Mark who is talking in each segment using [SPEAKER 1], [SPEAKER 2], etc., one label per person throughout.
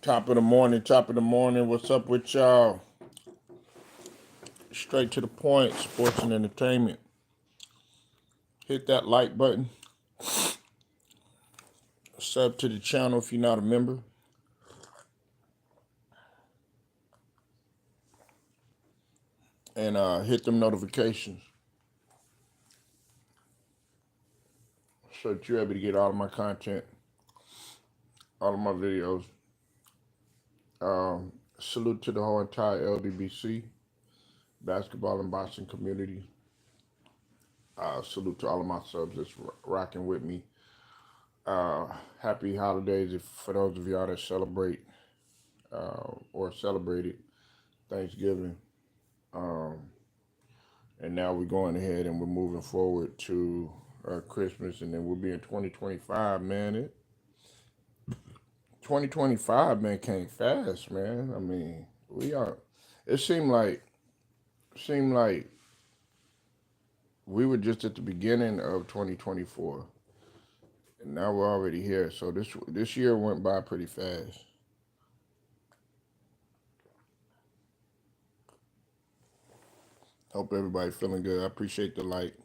[SPEAKER 1] Top of the morning, top of the morning. What's up with y'all? Straight to the point, sports and entertainment. Hit that like button. Sub to the channel if you're not a member. And hit them notifications so that you're able to get all of my content, all of my videos. Salute to the whole entire LDBC, basketball and boxing community. Salute to all of my subs that's rocking with me. Happy holidays for those of y'all that celebrate or celebrated Thanksgiving. And now we're going ahead and we're moving forward to Christmas, and then we'll be in 2025, man. 2025, man, came fast, man. I mean, we are. It seemed like we were just at the beginning of 2024, and now we're already here. So this year went by pretty fast. Hope everybody feeling good. I appreciate the like.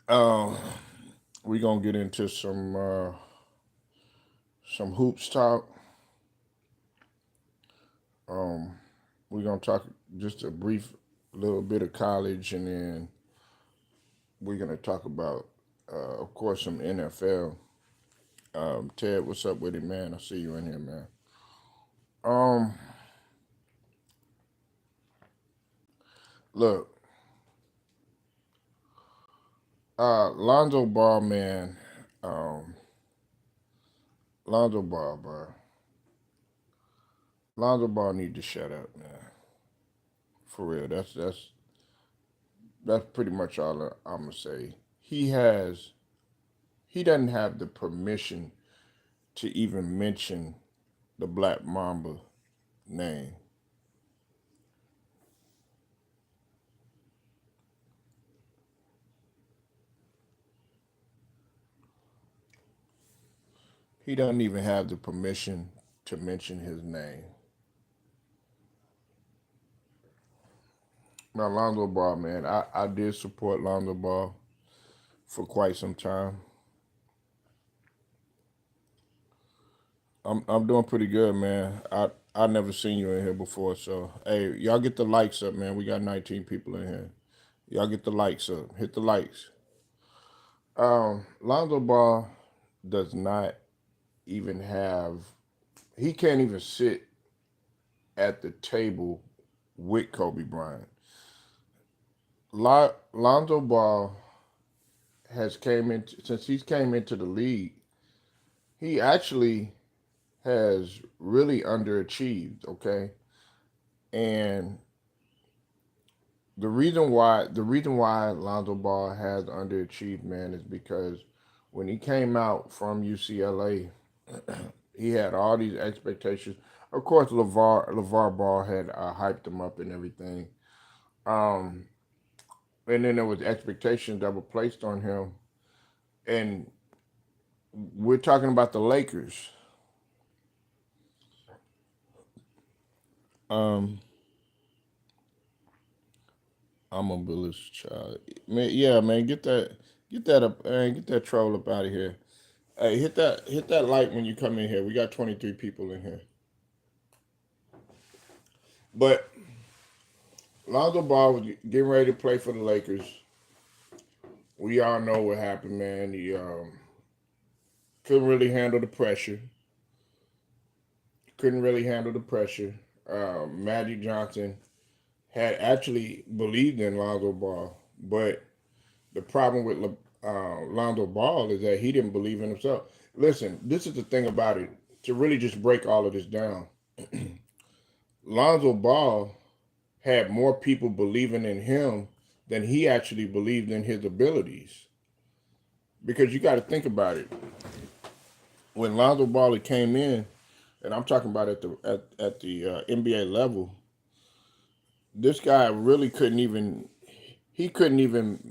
[SPEAKER 1] We're gonna get into some hoops talk. We're gonna talk just a brief little bit of college, and then we're gonna talk about, of course, some NFL. Ted, what's up with it, man? I see you in here, man. Um, Look, Lonzo Ball, man. Um, Lonzo Ball, bro. Lonzo Ball need to shut up, man. For real, that's pretty much all I'm gonna say. He doesn't have the permission to even mention the Black Mamba name. He doesn't even have the permission to mention his name. Now, Lonzo Ball, man, I did support Lonzo Ball for quite some time. I'm doing pretty good, man. I never seen you in here before, so hey, y'all get the likes up, man. We got 19 people in here. Y'all get the likes up. Hit the likes. Lonzo Ball does not even have. He can't even sit at the table with Kobe Bryant. Lonzo Ball has came in since he's came into the league. He actually has really underachieved. Okay, and the reason why Lonzo Ball has underachieved, man, is because when he came out from UCLA, he had all these expectations. Of course, LeVar Ball had hyped him up and everything. Um, and then there was expectations that were placed on him. And we're talking about the Lakers. Um, I'm a Billis child. Man, yeah, man, get that up, man, get that troll up out of here. Hey, hit that like when you come in here. We got 23 people in here. But Lonzo Ball was getting ready to play for the Lakers. We all know what happened, man. He couldn't really handle the pressure. Couldn't really handle the pressure. Magic Johnson had actually believed in Lonzo Ball, but the problem with Lonzo Ball is that he didn't believe in himself. Listen, this is the thing about it. To really just break all of this down, Lonzo Ball had more people believing in him than he actually believed in his abilities. Because you got to think about it. When Lonzo Ball came in, and I'm talking about at the NBA level, this guy really couldn't even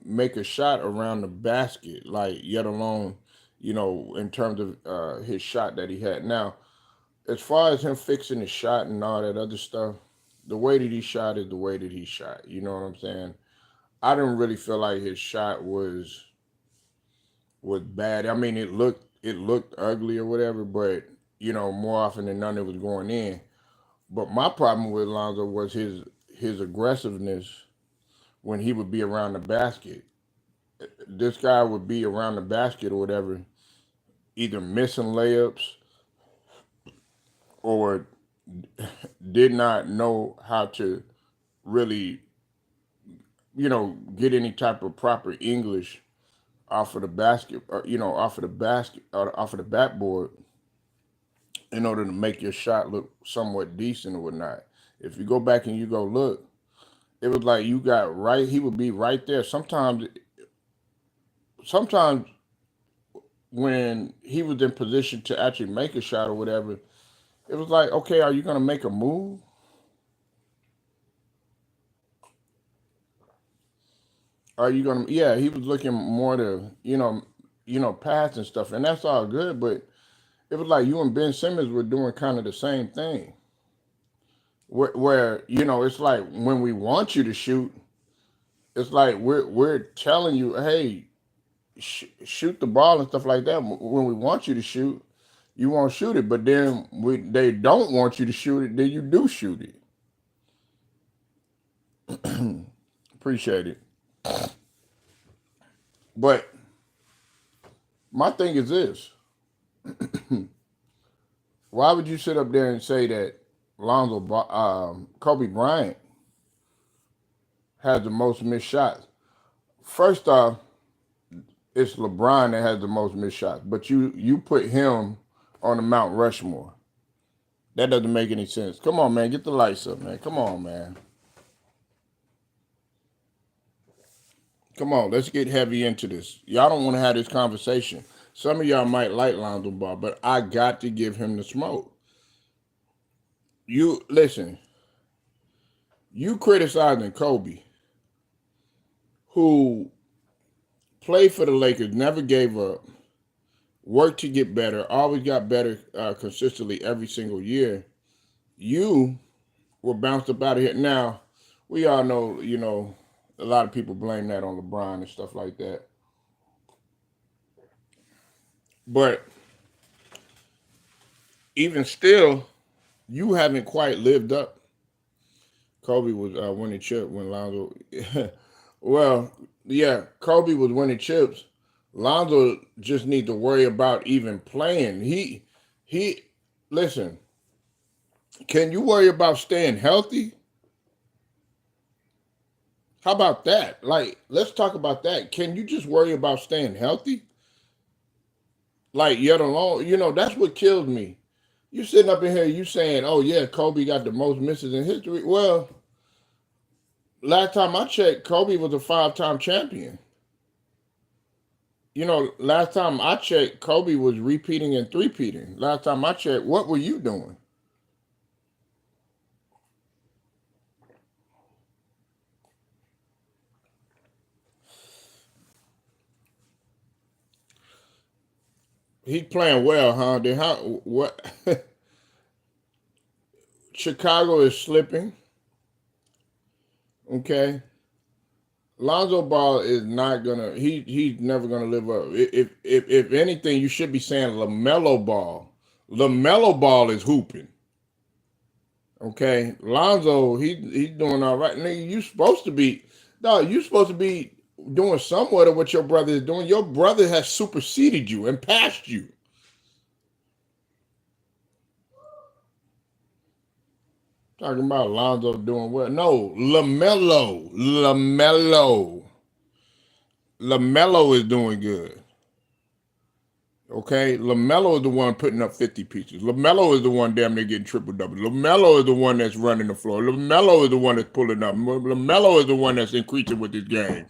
[SPEAKER 1] make a shot around the basket, like, yet alone, in terms of his shot that he had. Now, as far as him fixing his shot and all that other stuff, the way that he shot is the way that he shot. You know what I'm saying? I didn't really feel like his shot was bad. I mean, it looked ugly or whatever, but more often than none, it was going in. But my problem with Lonzo was his aggressiveness when he would be around the basket. This guy would be around the basket or whatever, either missing layups or did not know how to really, get any type of proper English off of the basket, or, off of the basket, or off of the backboard, in order to make your shot look somewhat decent or whatnot. If you go back and you go look, it was like you got right. He would be right there. Sometimes when he was in position to actually make a shot or whatever, it was like, okay, are you gonna make a move? Are you gonna? Yeah, he was looking more to pass and stuff, and that's all good. But it was like you and Ben Simmons were doing kind of the same thing, where it's like when we want you to shoot, it's like we're telling you, hey, shoot the ball and stuff like that. When we want you to shoot, you won't shoot it. But then they don't want you to shoot it, then you do shoot it. Appreciate it. But my thing is this: why would you sit up there and say that Kobe Bryant has the most missed shots? First off, it's LeBron that has the most missed shots, but you put him on the Mount Rushmore. That doesn't make any sense. Come on, man, get the lights up, man. Come on, man. Come on, let's get heavy into this. Y'all don't want to have this conversation. Some of y'all might like Lonzo Ball, but I got to give him the smoke. You listen. You criticizing Kobe, who played for the Lakers, never gave up, worked to get better, always got better consistently every single year. You were bounced up out of here. Now, we all know, a lot of people blame that on LeBron and stuff like that. But even still, you haven't quite lived up. Kobe was winning chip when Lonzo. Well, yeah, Kobe was winning chips. Lonzo just need to worry about even playing. He listen. Can you worry about staying healthy? How about that? Like, let's talk about that. Can you just worry about staying healthy? Like, yet alone, that's what kills me. You sitting up in here, you saying, "Oh yeah, Kobe got the most misses in history." Well, last time I checked, Kobe was a five-time champion. Last time I checked, Kobe was repeating and three-peating. Last time I checked, what were you doing? He's playing well, huh? How what? Chicago is slipping. Okay, Lonzo Ball is not gonna. He's never gonna live up. If anything, you should be saying Lamelo Ball. Lamelo Ball is hooping. Okay, Lonzo, he's doing all right. Nigga, you supposed to be, dog. You supposed to be doing somewhat of what your brother is doing. Your brother has superseded you and passed you. Talking about Lonzo doing well. No, Lamelo is doing good. Okay, Lamelo is the one putting up 50 pieces. Lamelo is the one damn near getting triple double. Lamelo is the one that's running the floor. Lamelo is the one that's pulling up. Lamelo is the one that's increasing with his game.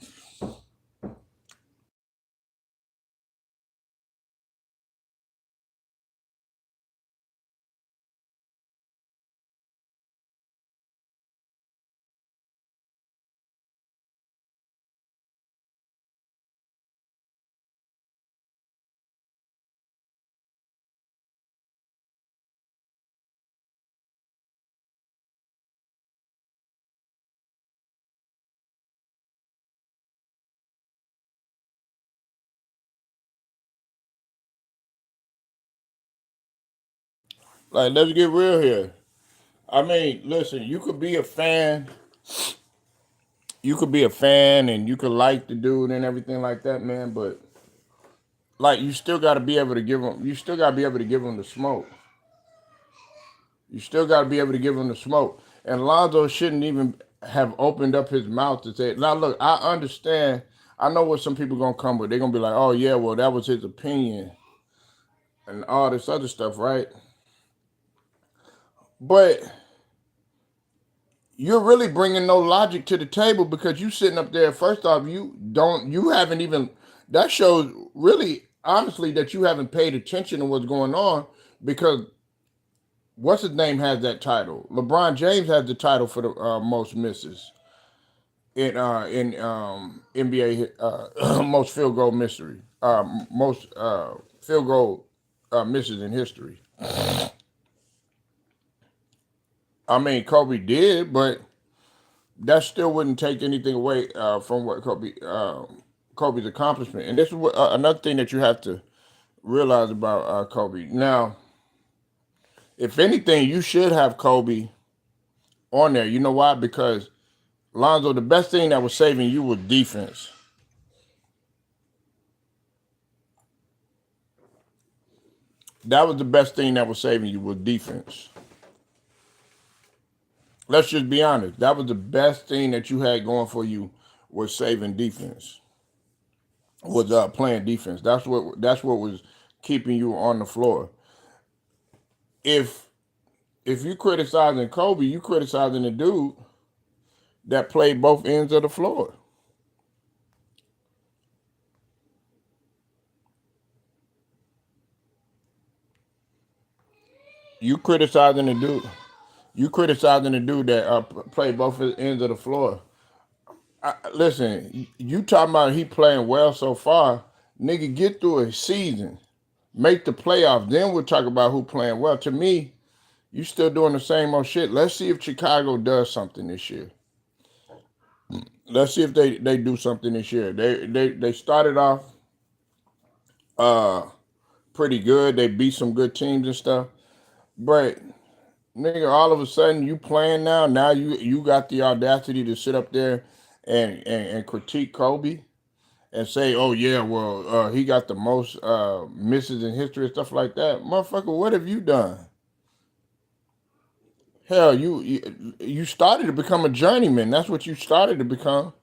[SPEAKER 1] Like, let's get real here. I mean, listen, you could be a fan and you could like the dude and everything like that, man, but like you still gotta be able to give him you still gotta be able to give him the smoke. You still gotta be able to give him the smoke. And Lonzo shouldn't even have opened up his mouth to say, now look, I understand. I know what some people gonna come with. They're gonna be like, oh yeah, well, that was his opinion and all this other stuff, right? But you're really bringing no logic to the table because you sitting up there. First off, you haven't even. That shows really, honestly, that you haven't paid attention to what's going on because what's his name has that title. LeBron James has the title for the most misses in NBA most field goal mystery, most field goal misses in history. I mean, Kobe did, but that still wouldn't take anything away from what Kobe's accomplishment. And this is what, another thing that you have to realize about Kobe. Now, if anything, you should have Kobe on there. You know why? Because Lonzo, the best thing that was saving you was defense. That was the best thing that was saving you was defense. Let's just be honest. That was the best thing that you had going for you was saving defense. Was playing defense. That's what was keeping you on the floor. If if you criticizing Kobe, you criticizing the dude that played both ends of the floor. You criticizing the dude. You criticizing the dude that played both ends of the floor. Listen, you talking about he playing well so far. Nigga, get through a season, make the playoffs. Then we'll talk about who playing well. To me, you still doing the same old shit. Let's see if Chicago does something this year. Let's see if they do something this year. They started off uh pretty good. They beat some good teams and stuff. But nigga, all of a sudden you playing now. Now you got the audacity to sit up there and critique Kobe and say, oh yeah, well he got the most misses in history and stuff like that. Motherfucker, what have you done? Hell, you started to become a journeyman. That's what you started to become.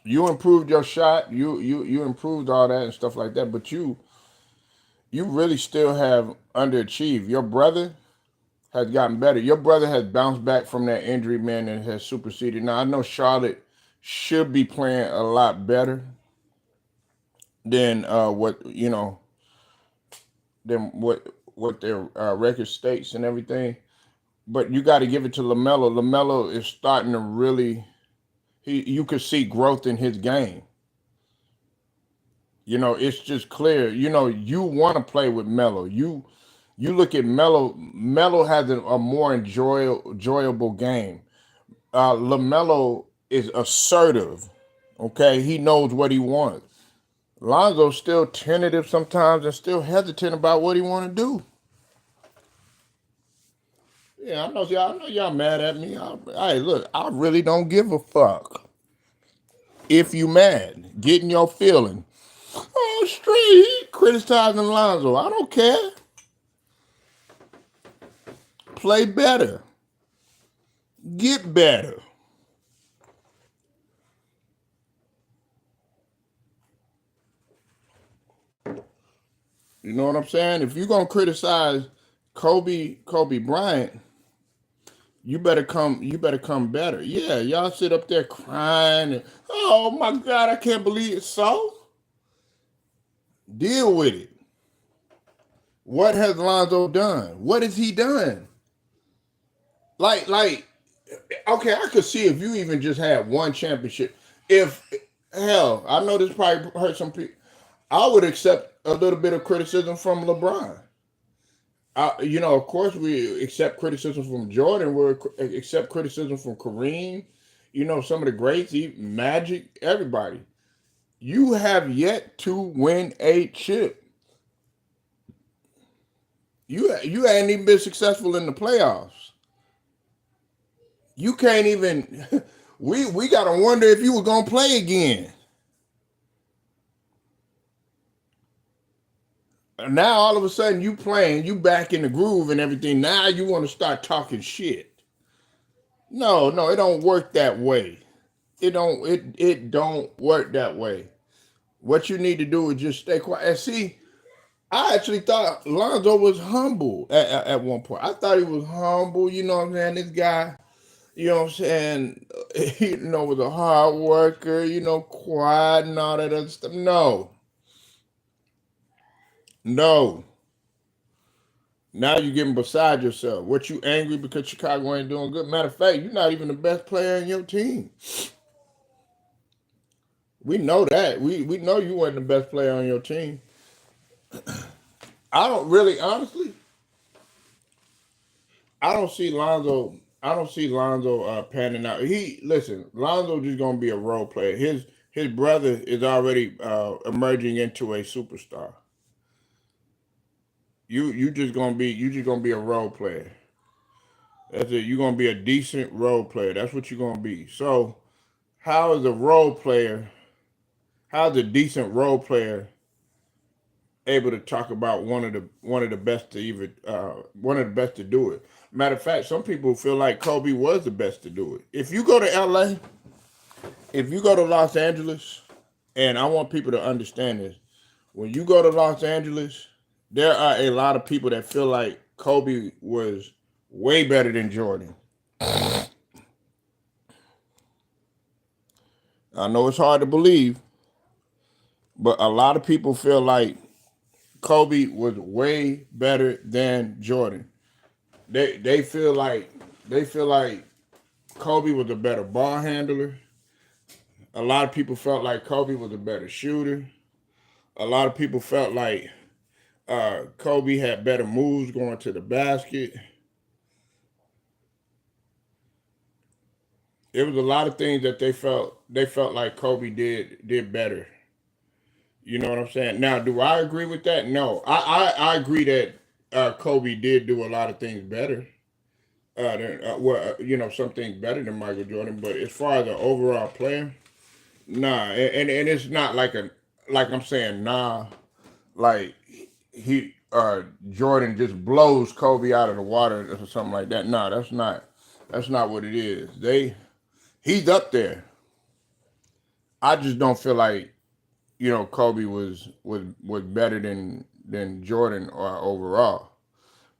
[SPEAKER 1] You improved your shot. You improved all that and stuff like that. But you really still have underachieved. Your brother has gotten better. Your brother has bounced back from that injury, man, and has superseded. Now I know Charlotte should be playing a lot better than what than what their record states and everything. But you got to give it to Lamelo. Lamelo is starting to really. You could see growth in his game. It's just clear. You want to play with Melo. You look at Melo. Melo has a more enjoyable game. Lamelo is assertive. Okay, he knows what he wants. Lonzo's still tentative sometimes and still hesitant about what he want to do. Yeah, I know y'all mad at me. Hey, look, I really don't give a fuck. If you mad, get in your feeling. Oh, straight, he criticizing Lonzo. I don't care. Play better. Get better. You know what I'm saying? If you're gonna criticize Kobe Bryant, you better come better. Yeah, y'all sit up there crying and, oh my God, I can't believe it. So deal with it. What has Lonzo done? What has he done? Like, okay, I could see if you even just had one championship. If hell, I know this probably hurt some people. I would accept a little bit of criticism from LeBron. Of course, we accept criticism from Jordan. We accept criticism from Kareem. Some of the greats, Magic, everybody. You have yet to win a chip. You ain't even been successful in the playoffs. You can't even. We gotta wonder if you were gonna play again. Now all of a sudden you playing, you back in the groove and everything. Now you want to start talking shit. No, no, it don't work that way. It don't work that way. What you need to do is just stay quiet. And see, I actually thought Lonzo was humble at one point. I thought he was humble. You know what I'm saying? This guy, you know what I'm saying? He, was a hard worker. Quiet and all that other stuff. No, no. Now you're getting beside yourself. What, you angry because Chicago ain't doing good? Matter of fact, you're not even the best player in your team. We know that. We know you weren't the best player on your team. I don't really, honestly, I don't see Lonzo. I don't see Lonzo panning out. Lonzo just gonna be a role player. His brother is already emerging into a superstar. You just gonna be a role player. That's it. You're gonna be a decent role player. That's what you're gonna be. So how is a role player? How's a decent role player able to talk about one of the best to even one of the best to do it? Matter of fact, some people feel like Kobe was the best to do it. If you go to LA, if you go to Los Angeles, and I want people to understand this, when you go to Los Angeles, there are a lot of people that feel like Kobe was way better than Jordan. I know it's hard to believe, but a lot of people feel like Kobe was way better than Jordan. They feel like Kobe was a better ball handler. A lot of people felt like Kobe was a better shooter. A lot of people felt like Kobe had better moves going to the basket. It was a lot of things that they felt like Kobe did better. You know what I'm saying? Now, do I agree with that? No, I agree that Kobe did do a lot of things better. Some things better than Michael Jordan. But as far as the overall player, nah, and it's not like I'm saying nah, like he Jordan just blows Kobe out of the water or something like that. Nah, that's not what it is. He's up there. I just don't feel like Kobe was better than Jordan or overall.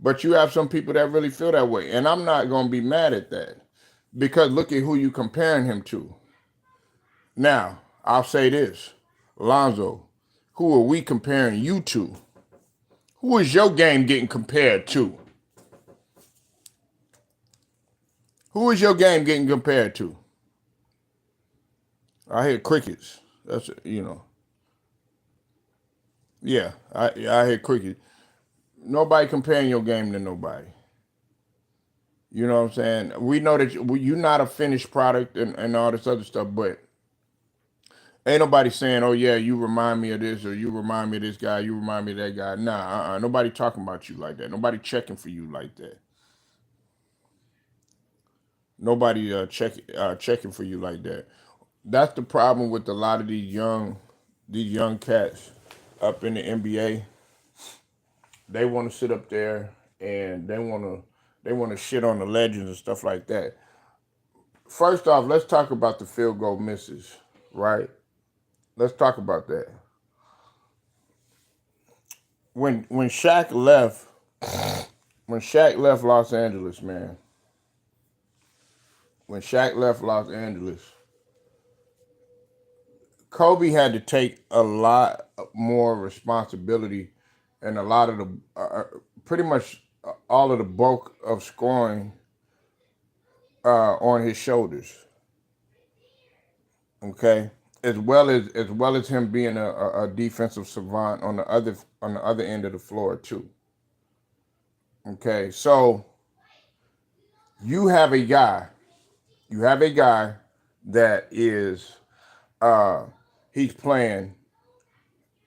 [SPEAKER 1] But you have some people that really feel that way, and I'm not gonna be mad at that because look at who you comparing him to. Now, I'll say this, Lonzo, who are we comparing you to? Who is your game getting compared to? Who is your game getting compared to? I hear crickets. That's. Yeah, I hear crickets. Nobody comparing your game to nobody. You know what I'm saying? We know that you're not a finished product and all this other stuff, but ain't nobody saying, "Oh yeah, you remind me of this," or "You remind me of this guy," "You remind me of that guy." Nah, nobody talking about you like that. Nobody checking for you like that. Nobody checking for you like that. That's the problem with a lot of these young cats up in the NBA. They want to sit up there and they want to shit on the legends and stuff like that. First off, let's talk about the field goal misses, right? Let's talk about that. When Shaq left Los Angeles, man. When Shaq left Los Angeles, Kobe had to take a lot more responsibility and a lot of the pretty much all of the bulk of scoring on his shoulders. Okay, as well as him being a defensive savant on the other end of the floor too. Okay, so you have a guy, you have a guy that is he's playing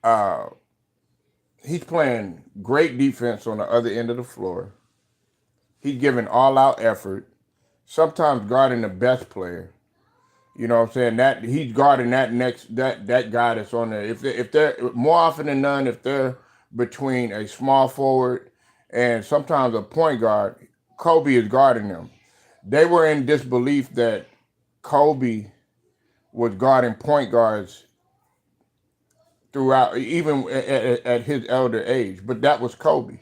[SPEAKER 1] uh he's playing great defense on the other end of the floor. He's giving all out effort, sometimes guarding the best player. You know what I'm saying? That he's guarding that guy that's on there. If they're more often than none, if they're between a small forward and sometimes a point guard, Kobe is guarding them. They were in disbelief that Kobe was guarding point guards throughout, even at his elder age. But that was Kobe.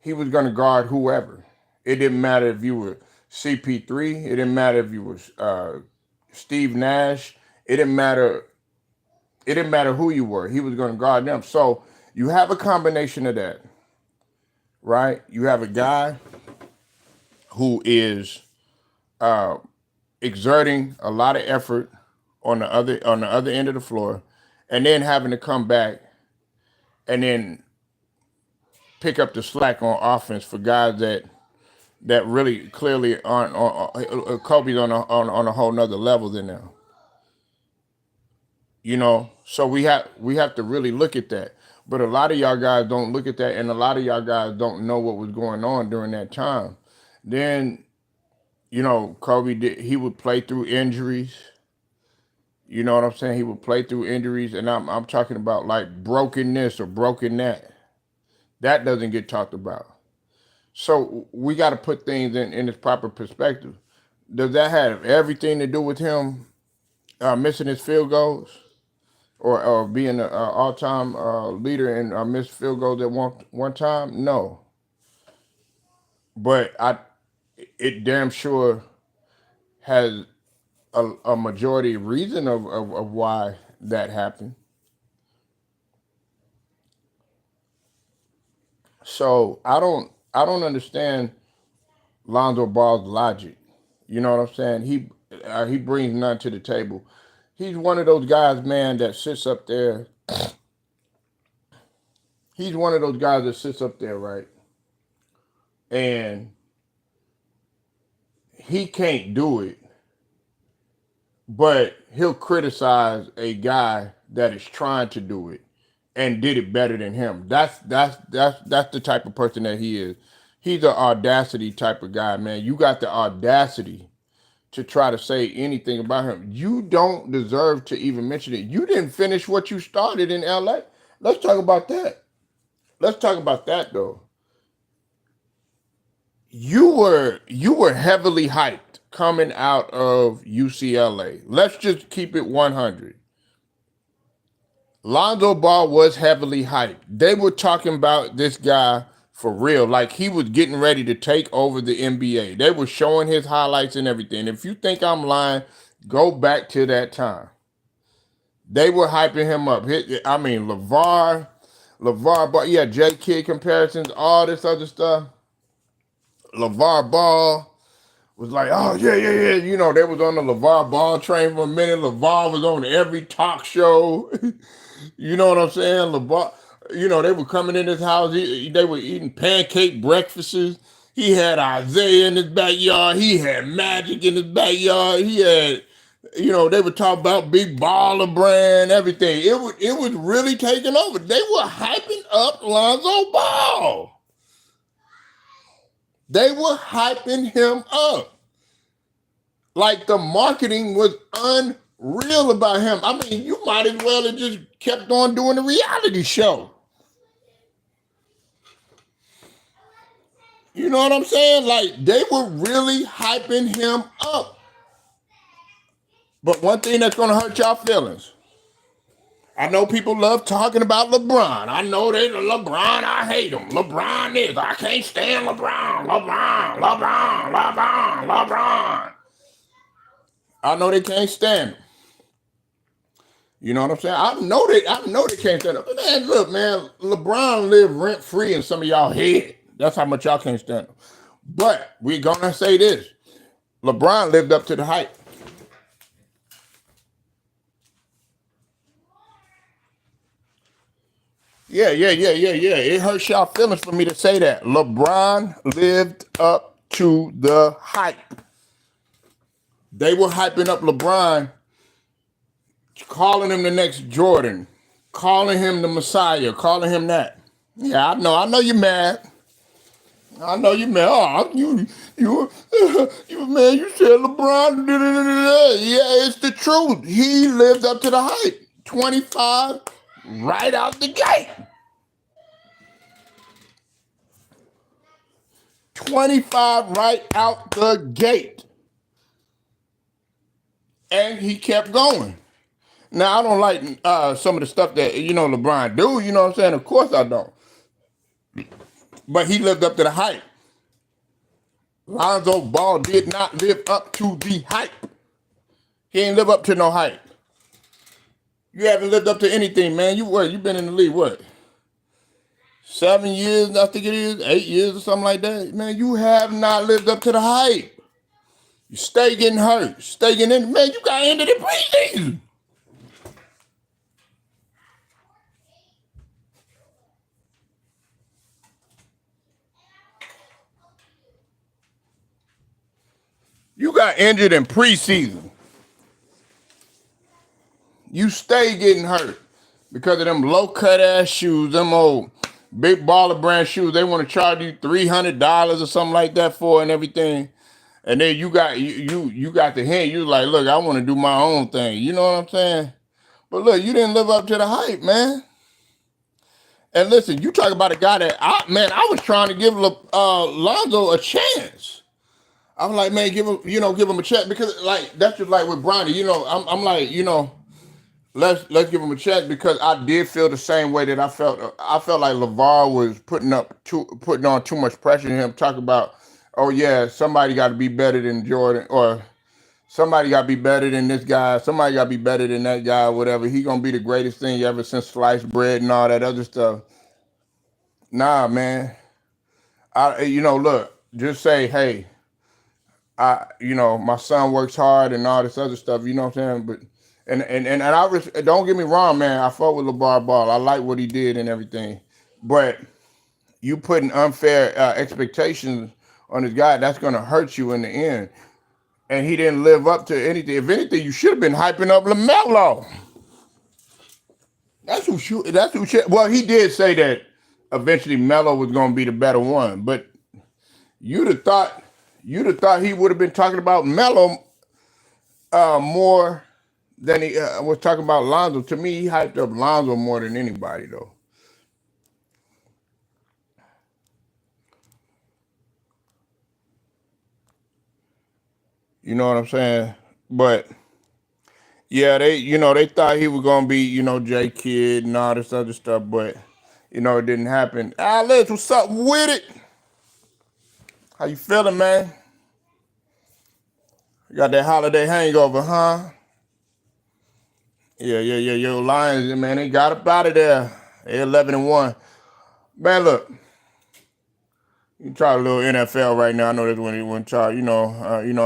[SPEAKER 1] He was going to guard whoever. It didn't matter if you were CP3. It didn't matter if you was Steve Nash. It didn't matter. It didn't matter who you were. He was going to guard them. So you have a combination of that, right? You have a guy who is exerting a lot of effort on the other end of the floor, and then having to come back and then pick up the slack on offense for guys that really clearly aren't on Kobe's on a whole nother level than them. You know, so we have to really look at that. But a lot of y'all guys don't look at that, and a lot of y'all guys don't know what was going on during that time. Then, you know, he would play through injuries. You know what I'm saying? He would play through injuries, and I'm talking about like broken this or broken that. That doesn't get talked about. So we got to put things in its proper perspective. Does that have everything to do with him missing his field goals, or being an all-time leader in missed field goals at one time? No, but it damn sure has a majority reason of why that happened. So I don't understand Lonzo Ball's logic. You know what I'm saying? He brings none to the table. He's one of those guys, man, that sits up there. He's one of those guys that sits up there, right? And he can't do it, but he'll criticize a guy that is trying to do it and did it better than him. That's the type of person that he is. He's an audacity type of guy, man. You got the audacity to try to say anything about him. You don't deserve to even mention it. You didn't finish what you started in LA. Let's talk about that. Let's talk about that though. You were heavily hyped coming out of UCLA. Let's just keep it 100. Lonzo Ball was heavily hyped. They were talking about this guy for real, like he was getting ready to take over the NBA. They were showing his highlights and everything. If you think I'm lying, go back to that time. They were hyping him up. I mean, LeVar Ball, yeah, J Kidd comparisons, all this other stuff. LeVar Ball was like, oh, yeah. You know, they was on the LeVar Ball train for a minute. LeVar was on every talk show. You know what I'm saying? LeVar, you know, they were coming in his house. They were eating pancake breakfasts. He had Isaiah in his backyard. He had Magic in his backyard. He had, you know, they were talking about Big Baller Brand, everything. It was really taking over. They were hyping up Lonzo Ball. They were hyping him up. Like the marketing was unreal about him. I mean, you might as well have just kept on doing a reality show. You know what I'm saying? Like they were really hyping him up. But one thing that's going to hurt y'all feelings. I know people love talking about LeBron. I know they LeBron, I hate him. LeBron is, I can't stand LeBron. LeBron. I know they can't stand him. You know what I'm saying? I know they can't stand him. Man, look, man, LeBron lived rent free in some of y'all head. That's how much y'all can't stand him. But we're gonna say this: LeBron lived up to the hype. Yeah. It hurts y'all feelings for me to say that. LeBron lived up to the hype. They were hyping up LeBron calling him the next Jordan, calling him the Messiah, calling him that. Yeah, I know you're mad. I know you mad. Oh, you man, you said LeBron. Yeah, it's the truth. He lived up to the hype. 25 right out the gate. 25 right out the gate. And he kept going. Now, I don't like some of the stuff that, LeBron do. You know what I'm saying? Of course I don't. But he lived up to the hype. Lonzo Ball did not live up to the hype. He ain't live up to no hype. You haven't lived up to anything, man. You been in the league, what? 7 years, I think it is, 8 years or something like that. Man, you have not lived up to the hype. You stay getting hurt. Stay getting in. Man, you got ended in preseason. You got injured in preseason. You stay getting hurt because of them low cut ass shoes, them old big baller brand shoes. They want to charge you $300 or something like that for and everything. And then you got the hint. You like, look, I want to do my own thing. You know what I'm saying? But look, you didn't live up to the hype, man. And listen, you talk about a guy that I was trying to give Lonzo a chance. I was like, man, give him a check because like that's just like with Bronny. I'm like, let's give him a check because I did feel the same way that I felt. I felt like LeVar was putting on too much pressure on him. Talking about, oh yeah, somebody got to be better than Jordan, or somebody got to be better than this guy. Somebody got to be better than that guy, or whatever. He gonna be the greatest thing ever since sliced bread and all that other stuff. Nah, man. Look, just say, hey, my son works hard and all this other stuff. You know what I'm saying? But and don't get me wrong, man. I fought with LeVar Ball. I like what he did and everything. But you putting unfair expectations on this guy, that's gonna hurt you in the end. And he didn't live up to anything. If anything, you should have been hyping up LaMelo. That's who. Well, he did say that eventually Melo was gonna be the better one, but you'd have thought he would have been talking about Melo more than he was talking about Lonzo. To me, he hyped up Lonzo more than anybody, though. You know what I'm saying? But yeah, they thought he was gonna be, J Kidd and all this other stuff, but it didn't happen. Alex, what's up with it? How you feeling, man? You got that holiday hangover, huh? Yeah. Your Lions, man, they got up out of there. They 11-1. Man, look, you try a little NFL right now. I know that's when he want to try. I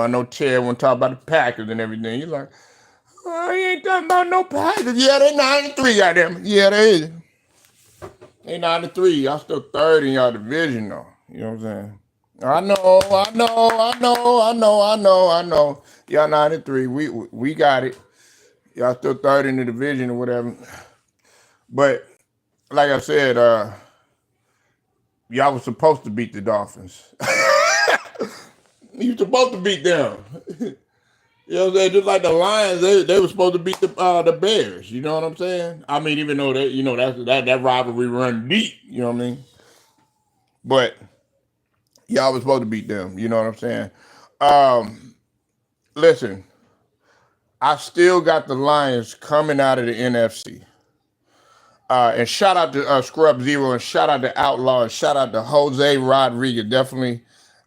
[SPEAKER 1] know Ted want to talk about the Packers and everything. You're like, oh, he ain't talking about no Packers. Yeah, they 9-3, goddamn. Yeah, they is. They 9-3. Y'all still third in y'all division, though. You know what I'm saying? I know. Y'all 9-3. We got it. Y'all still third in the division or whatever. But like I said, y'all was supposed to beat the Dolphins. You supposed to beat them. You know what I'm saying? Just like the Lions, they were supposed to beat the Bears. You know what I'm saying? I mean, even though that rivalry run deep. You know what I mean? But y'all was supposed to beat them. You know what I'm saying? Listen, I still got the Lions coming out of the NFC. And shout out to Scrub Zero, and shout out to Outlaw, and shout out to Jose Rodriguez. Definitely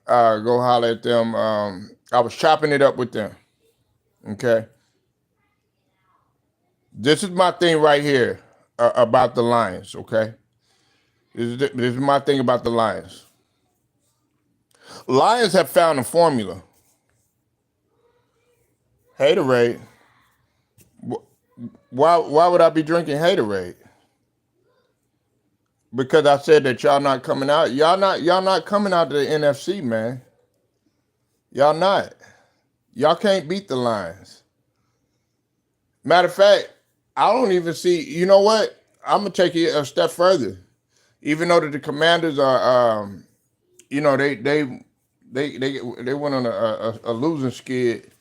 [SPEAKER 1] go holler at them. I was chopping it up with them. Okay. This is my thing right here about the Lions. Okay. This is my thing about the Lions. Lions have found a formula. Haterade. Why would I be drinking Haterade? Because I said that y'all not coming out. Y'all not coming out to the NFC, man. Y'all not. Y'all can't beat the Lions. Matter of fact, I don't even see. You know what? I'm gonna take it a step further. Even though that the Commanders are, you know, they went on a losing skid.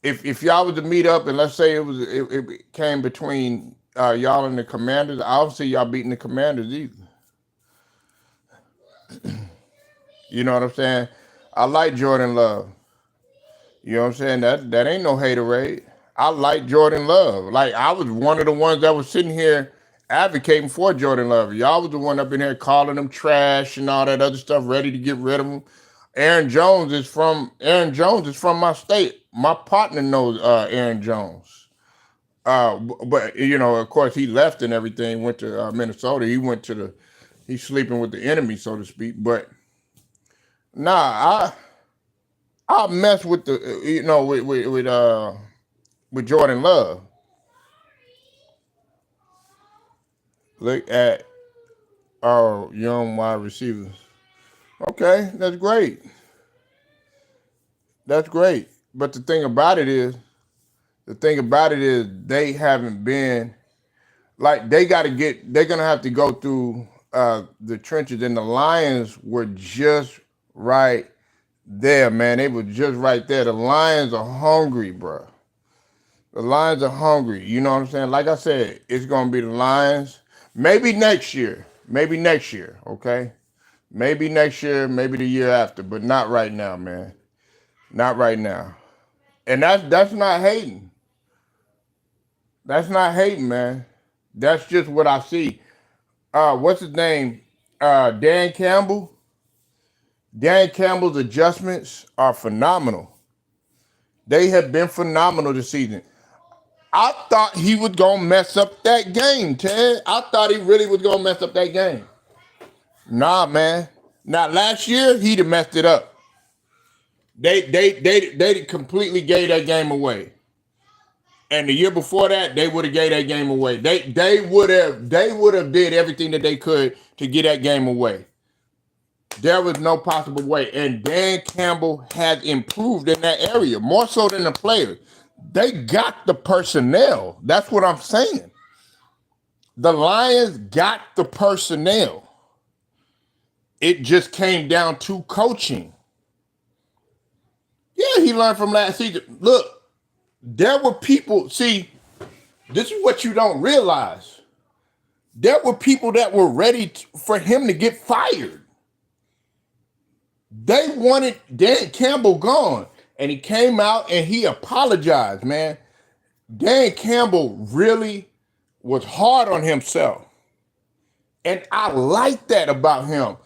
[SPEAKER 1] If y'all was to meet up and let's say it came between y'all and the Commanders, I don't see y'all beating the Commanders either. You know what I'm saying? I like Jordan Love. You know what I'm saying? That ain't no haterade. I like Jordan Love. Like I was one of the ones that was sitting here advocating for Jordan Love. Y'all was the one up in here calling him trash and all that other stuff, ready to get rid of him. Aaron Jones is from my state. My partner knows Aaron Jones. But you know, of course, he left and everything. Went to Minnesota. He's sleeping with the enemy, so to speak. But nah, I mess with the with Jordan Love. Look at our young wide receivers. Okay, that's great. That's great. But the thing about it is they haven't been like they're gonna have to go through the trenches, and the Lions were just right there, man. They were just right there. The Lions are hungry, bro. The Lions are hungry. You know what I'm saying? Like I said, it's gonna be the Lions. Maybe next year. Maybe next year. Okay. Maybe next year. Maybe the year after. But not right now, man. Not right now. And that's not hating. That's not hating, man. That's just what I see. What's his name? Dan Campbell. Dan Campbell's adjustments are phenomenal. They have been phenomenal this season. I thought he was gonna mess up that game, Ted. I thought he really was gonna mess up that game. Nah, man. Now last year he'd have messed it up. They completely gave that game away. And the year before that, they would have gave that game away. They would have did everything that they could to get that game away. There was no possible way. And Dan Campbell has improved in that area, more so than the players. They got the personnel. That's what I'm saying. The Lions got the personnel. It just came down to coaching. Yeah, he learned from last season. Look, there were people, see, this is what you don't realize. There were people that were ready for him to get fired. They wanted Dan Campbell gone. And he came out and he apologized, man. Dan Campbell really was hard on himself. And I like that about him.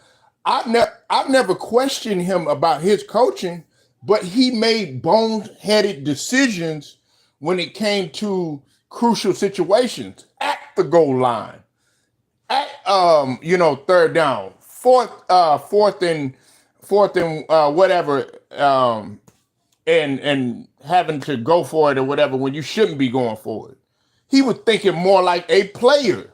[SPEAKER 1] I've never questioned him about his coaching, but he made boneheaded decisions when it came to crucial situations at the goal line, at third down, fourth and whatever, and having to go for it or whatever when you shouldn't be going for it. He was thinking more like a player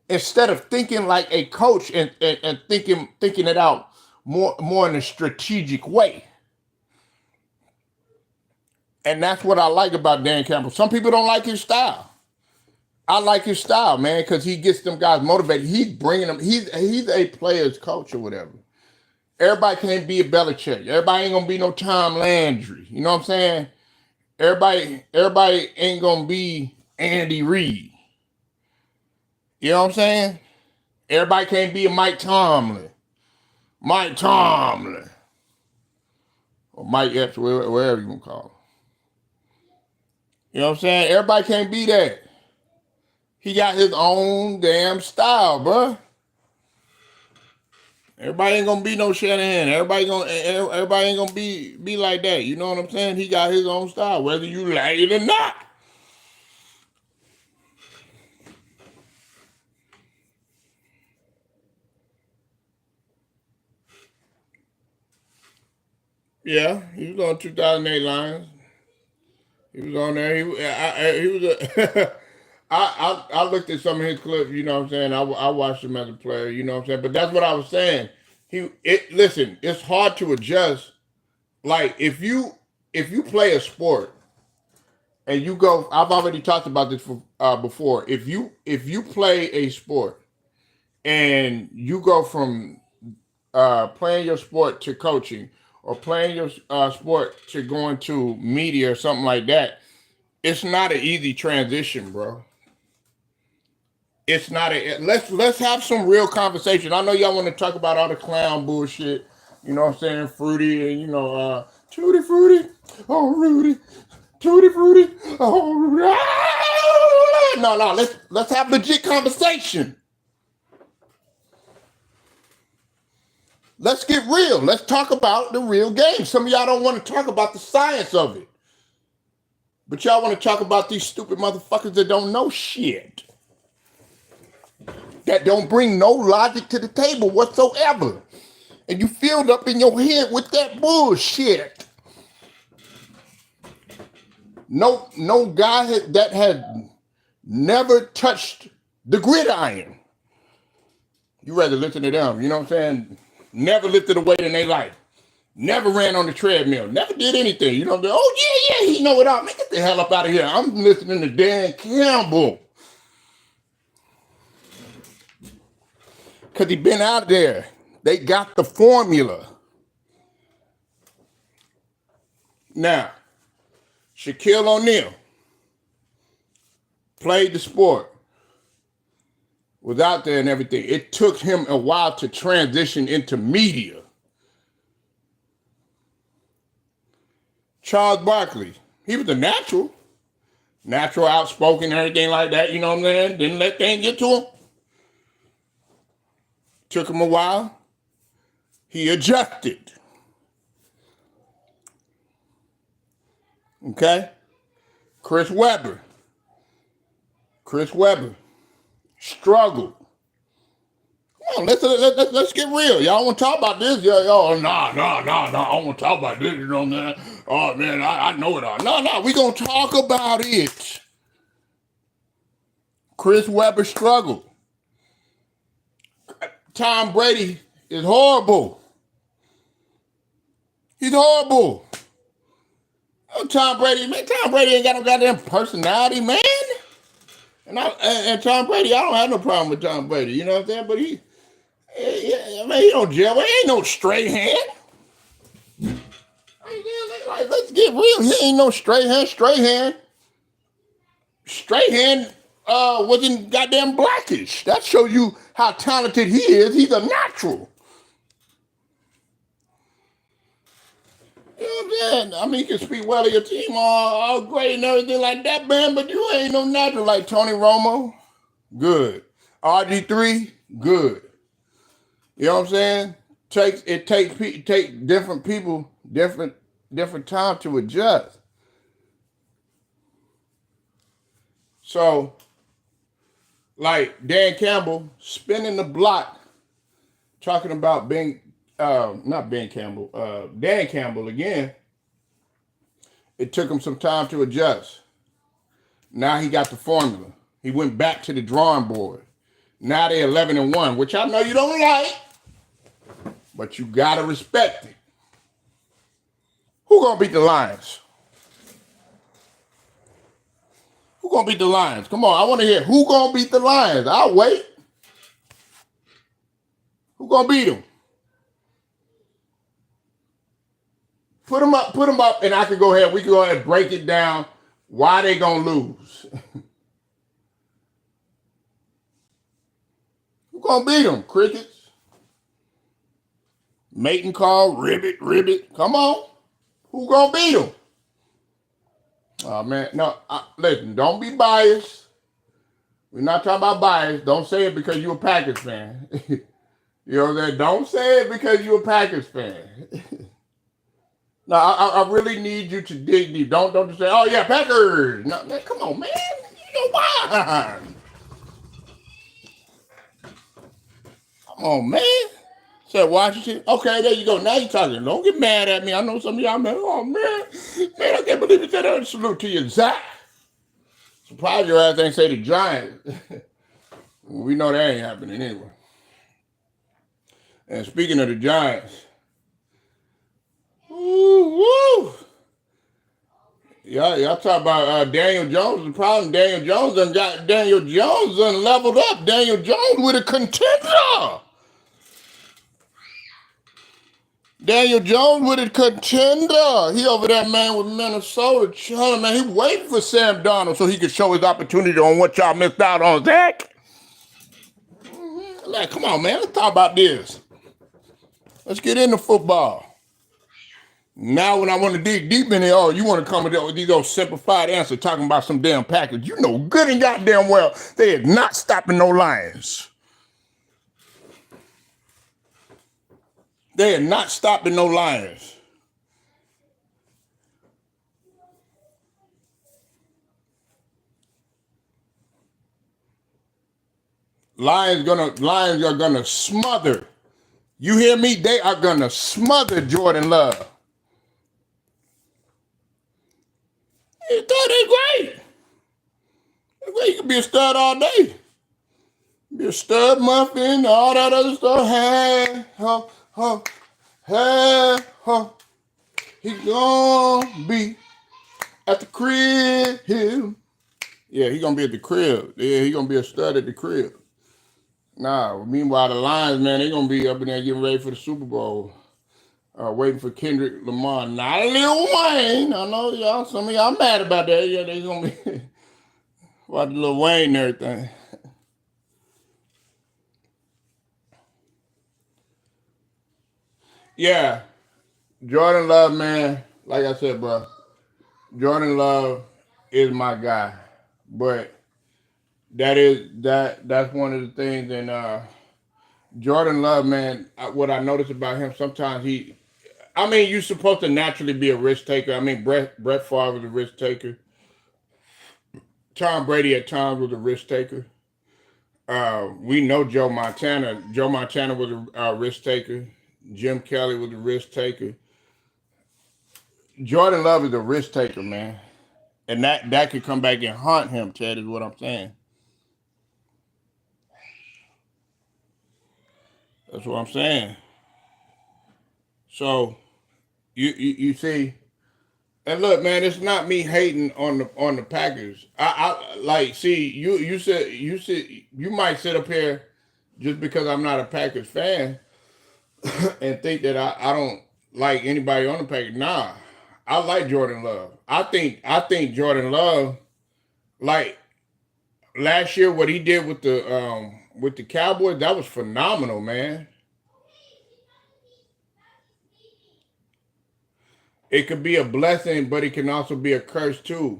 [SPEAKER 1] instead of thinking like a coach and thinking it out more in a strategic way. And that's what I like about Dan Campbell. Some people don't like his style. I like his style, man, because he gets them guys motivated. He's bringing them. He's a player's coach or whatever. Everybody can't be a Belichick. Everybody ain't gonna be no Tom Landry. You know what I'm saying? Everybody ain't gonna be Andy Reid. You know what I'm saying? Everybody can't be a Mike Tomlin. Mike Tomlin. Or Mike Epps, wherever you want to call him. You know what I'm saying? Everybody can't be that. He got his own damn style, bro. Everybody ain't gonna be no Shanahan. Everybody ain't gonna be like that. You know what I'm saying? He got his own style, whether you like it or not. Yeah, he was on 2008 Lions. He was on there. He was a. I looked at some of his clips. You know what I'm saying. I watched him as a player. You know what I'm saying. But that's what I was saying. Listen. It's hard to adjust. Like if you play a sport and you go. I've already talked about this before. If you play a sport and you go from playing your sport to coaching, or playing your sport to going to media or something like that, it's not an easy transition, bro. It's not a. Let's have some real conversation. I know y'all want to talk about all the clown bullshit. You know what I'm saying? Fruity and Tutti Fruity, oh Rudy, Tutti Fruity, oh Rudy. No, let's have legit conversation. Let's get real. Let's talk about the real game. Some of y'all don't want to talk about the science of it. But y'all want to talk about these stupid motherfuckers that don't know shit. That don't bring no logic to the table whatsoever. And you filled up in your head with that bullshit. No guy that had never touched the gridiron. You rather listen to them, you know what I'm saying? Never lifted a weight in their life. Never ran on the treadmill. Never did anything. You know, oh yeah, he know it all. Man, get the hell up out of here. I'm listening to Dan Campbell. Because he been out there. They got the formula. Now, Shaquille O'Neal played the sport. Was out there and everything. It took him a while to transition into media. Charles Barkley, he was a natural outspoken, everything like that, you know what I'm saying? Didn't let things get to him. Took him a while. He adjusted. Okay? Chris Webber struggled. Come on, let's get real. Y'all want to talk about this? Y'all, nah. I don't want to talk about this. You know what I'm saying? Oh man, I know it all. No, we gonna talk about it. Chris Webber struggled. Tom Brady is horrible. He's horrible. Oh, Tom Brady ain't got no goddamn personality, man. And Tom Brady, I don't have no problem with Tom Brady. You know what I'm saying? But he don't gel. He ain't no straight hand. Let's get real. He ain't no straight hand. Straight hand wasn't goddamn Blackish. That shows you how talented he is. He's a natural. You know what I'm saying? I mean, you can speak well of your team, all great and everything like that, man, but you ain't no natural like Tony Romo. Good. RG3, good. You know what I'm saying? It takes different people, different time to adjust. So, like Dan Campbell spinning the block, talking about Dan Campbell again. It took him some time to adjust. Now he got the formula. He went back to the drawing board. Now they're 11-1, which I know you don't like, but you gotta respect it. Who gonna beat the Lions? Who gonna beat the Lions? Come on, I want to hear who gonna beat the Lions. I'll wait. Who gonna beat them? Put them up, and I can go ahead. We can go ahead and break it down. Why they gonna lose? Who gonna beat them? Crickets? Mating call, ribbit. Come on. Who gonna beat them? Oh, man. No, listen, don't be biased. We're not talking about bias. Don't say it because you're a Packers fan. You know what I'm saying? Don't say it because you're a Packers fan. No, I really need you to dig deep. Don't just say, oh, yeah, Packers. No, man, come on, man. You know why? Come on, man. Said Washington. Okay, there you go. Now you're talking. Don't get mad at me. I know some of y'all, man. Oh, man. Man, I can't believe you said that. Salute to you, Zach. Surprised your ass ain't say the Giants. We know that ain't happening anyway. And speaking of the Giants, woo. Y'all talk about Daniel Jones. The problem, Daniel Jones done leveled up. Daniel Jones with a contender. Daniel Jones with a contender. He over there, man, with Minnesota. Chilling, man. He waiting for Sam Darnold so he could show his opportunity on what y'all missed out on, Zach. Like, come on, man. Let's talk about this. Let's get into football. Now, when I want to dig deep in there, you want to come with these old simplified answers talking about some damn package. You know good and goddamn well they is not stopping no Lions. They are not stopping no Lions. Lions are gonna smother. You hear me? They are gonna smother Jordan Love. They great. You can be a stud all day. Be a stud muffin, all that other stuff. He gonna be at the crib. Yeah, he gonna be at the crib. Yeah, he gonna be a stud at the crib. Nah, meanwhile, the Lions, man, they gonna be up in there getting ready for the Super Bowl. Waiting for Kendrick Lamar. Not Lil Wayne. I know y'all, some of y'all mad about that. Yeah, they gonna be about Lil Wayne and everything. Yeah, Jordan Love, man, like I said, bro, Jordan Love is my guy. But that's one of the things. And Jordan Love, man, what I notice about him, sometimes you're supposed to naturally be a risk taker. I mean, Brett Favre was a risk taker. Tom Brady at times was a risk taker. We know Joe Montana. Joe Montana was a risk taker. Jim Kelly was a risk taker. Jordan Love is a risk taker, man. And that could come back and haunt him, Chad, is what I'm saying. That's what I'm saying. So you see, and look, man, it's not me hating on the Packers. I like, see, you said you might sit up here just because I'm not a Packers fan and think that I don't like anybody on the Packers. Nah, I like Jordan Love. I think Jordan Love, like last year, what he did with the Cowboys, that was phenomenal, man. It could be a blessing, but it can also be a curse too.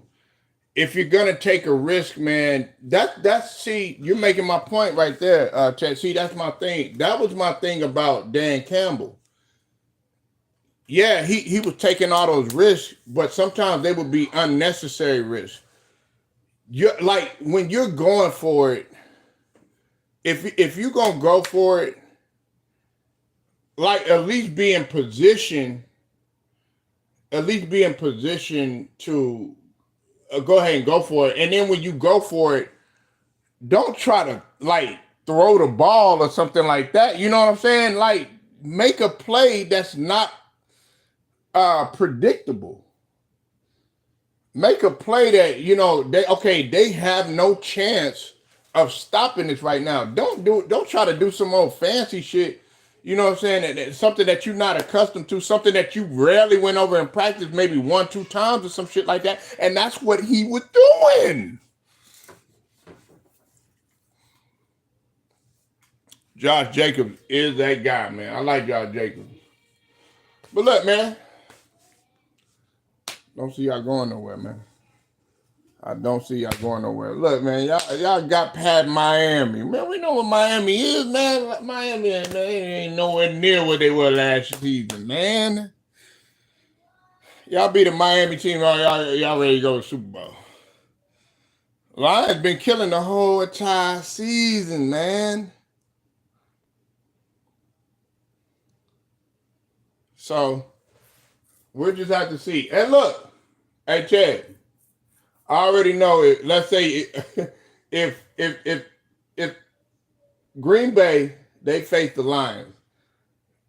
[SPEAKER 1] If you're gonna take a risk, man, see, you're making my point right there, Chad. See, that's my thing. That was my thing about Dan Campbell. Yeah, he was taking all those risks, but sometimes they would be unnecessary risks. You're like when you're going for it, if you're gonna go for it, like at least be in position to go ahead and go for it. And then when you go for it, don't try to like throw the ball or something like that. You know what I'm saying? Like make a play that's not predictable. Make a play that they have no chance of stopping this right now. Don't try to do some old fancy shit. You know what I'm saying? That something that you're not accustomed to, something that you rarely went over and practiced maybe 1-2 times or some shit like that. And that's what he was doing. Josh Jacobs is that guy, man. I like Josh Jacobs. But look, man, don't see y'all going nowhere, man. I don't see y'all going nowhere. Look, man, y'all got past Miami. Man, we know what Miami is, man. Miami ain't nowhere near what they were last season, man. Y'all beat a Miami team, y'all ready to go to the Super Bowl. Lions been killing the whole entire season, man. So we'll just have to see. And look, hey Chad, I already know it. Let's say if Green Bay they face the Lions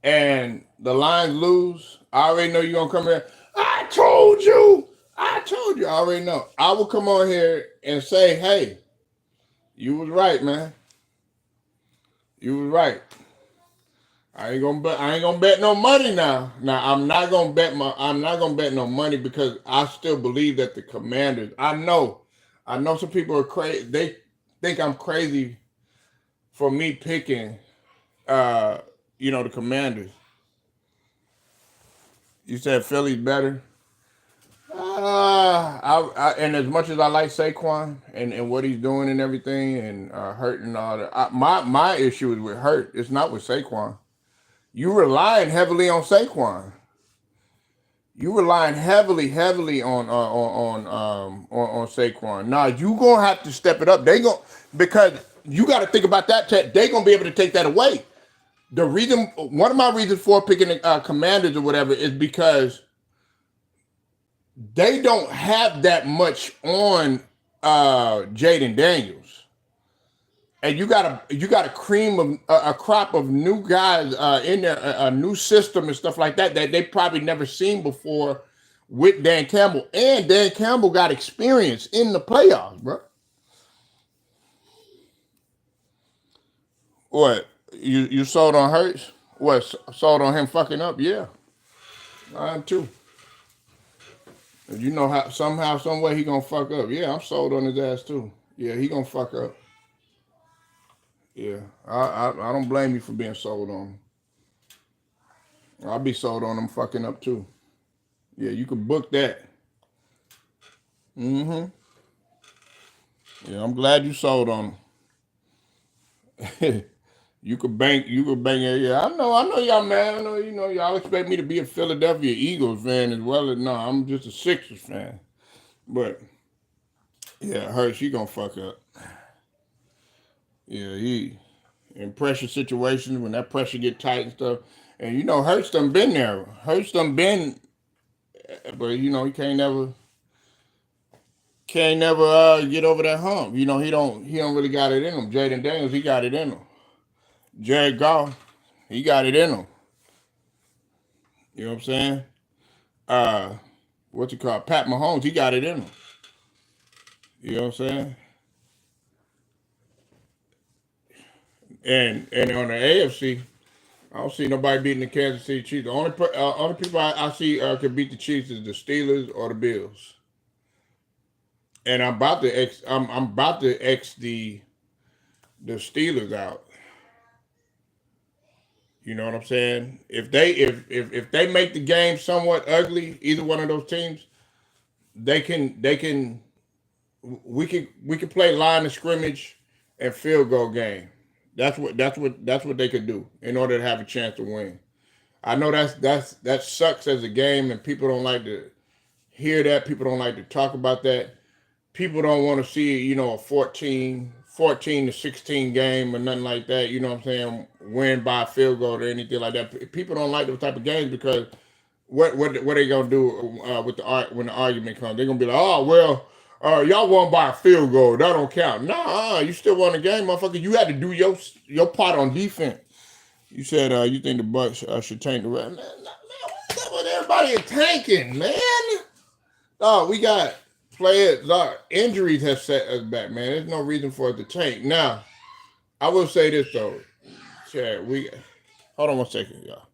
[SPEAKER 1] and the Lions lose, I already know you're gonna come here. I told you. I told you, I already know. I will come on here and say, hey, you was right, man. You was right. I ain't gonna bet no money now. Now I'm not gonna bet no money because I still believe that the Commanders. I know some people are crazy. They think I'm crazy for me picking uh the Commanders. You said Philly's better. And as much as I like Saquon and what he's doing and everything and Hurt and all that, my issue is with Hurt. It's not with Saquon. You relying heavily on Saquon. You relying heavily on Saquon. Now you gonna have to step it up. They going because you got to think about that. They gonna be able to take that away. One of my reasons for picking the Commanders or whatever is because they don't have that much on Jaden Daniels, and you got a cream of a crop of new guys in there, a new system and stuff like that that they probably never seen before with Dan Campbell, and Dan Campbell got experience in the playoffs, bro. What you sold on Hurts? What sold on him fucking up? Yeah, I am too. You know how somehow, some way he gonna fuck up. Yeah, I'm sold on his ass too. Yeah, he gonna fuck up. Yeah, I don't blame you for being sold on him. I'll be sold on him fucking up too. Yeah, you could book that. Mm-hmm. Yeah, I'm glad you sold on him. You could bank it. Yeah, I know y'all man. I know y'all expect me to be a Philadelphia Eagles fan as well as no, I'm just a Sixers fan. But yeah, Hurts, he gonna fuck up. Yeah, he in pressure situations when that pressure get tight and stuff. And Hurts done been there. Hurts done been, but he can't never get over that hump. He don't really got it in him. Jaden Daniels, he got it in him. Jared Goff, he got it in him. You know what I'm saying? Uh, what's it called? Pat Mahomes, he got it in him. You know what I'm saying? And on the AFC, I don't see nobody beating the Kansas City Chiefs. The only people I see could beat the Chiefs is the Steelers or the Bills. And I'm about to X the Steelers out. You know what I'm saying? If they make the game somewhat ugly, either one of those teams, they can we can play line of scrimmage and field goal game. That's what they could do in order to have a chance to win. I know that sucks as a game and people don't like to hear that. People don't like to talk about that. People don't want to see, a 14 to 16 game or nothing like that, you know what I'm saying, win by a field goal or anything like that. People don't like those type of games because what they gonna do when the argument comes? They're gonna be like, oh well, y'all won by a field goal. That don't count. Nah, you still won the game, motherfucker. You had to do your part on defense. You said you think the Bucks should tank the rest. Man, what's up with everybody tanking, man? Oh, we got players. Injuries have set us back, man. There's no reason for it to tank. Now, I will say this though, Chad. We hold on 1 second, y'all.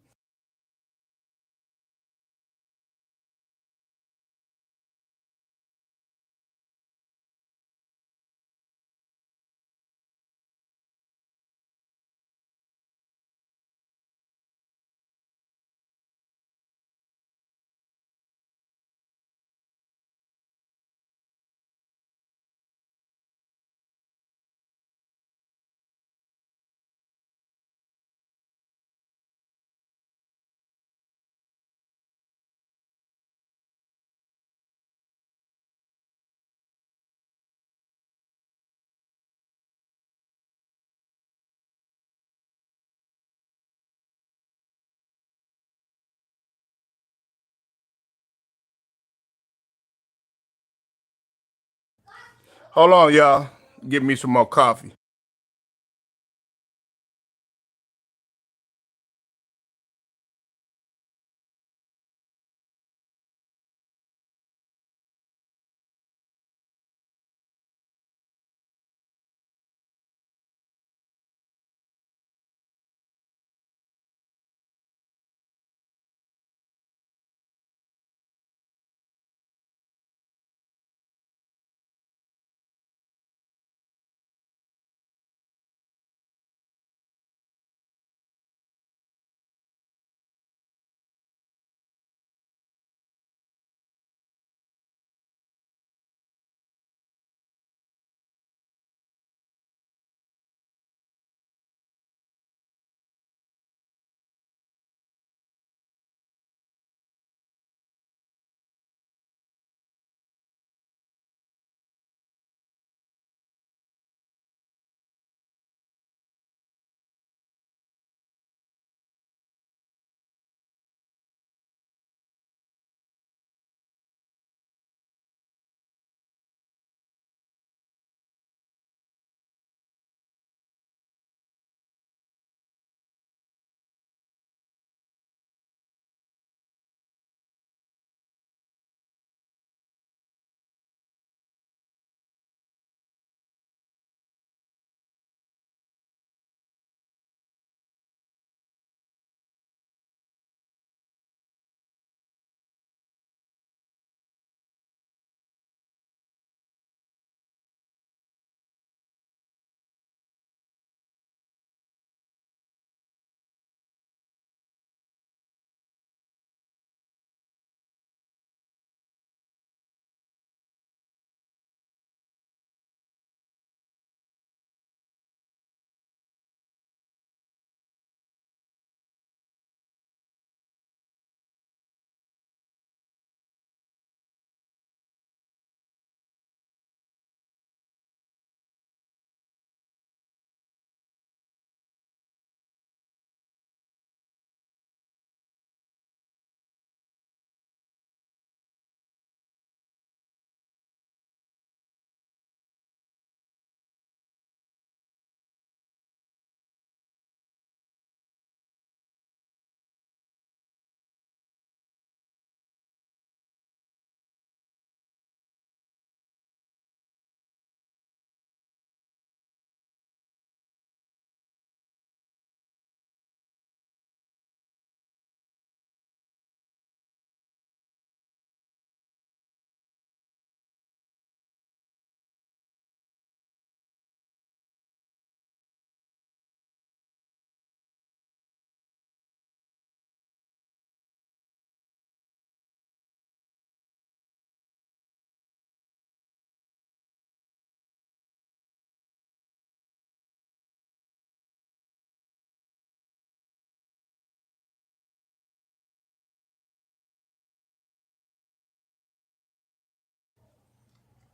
[SPEAKER 1] Hold on, y'all. Give me some more coffee.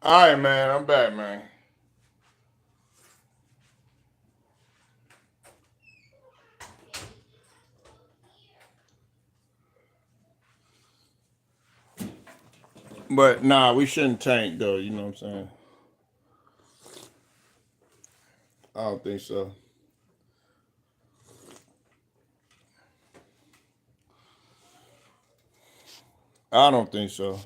[SPEAKER 1] All right, man. I'm back, man. But nah, we shouldn't tank though. You know what I'm saying? I don't think so. I don't think so.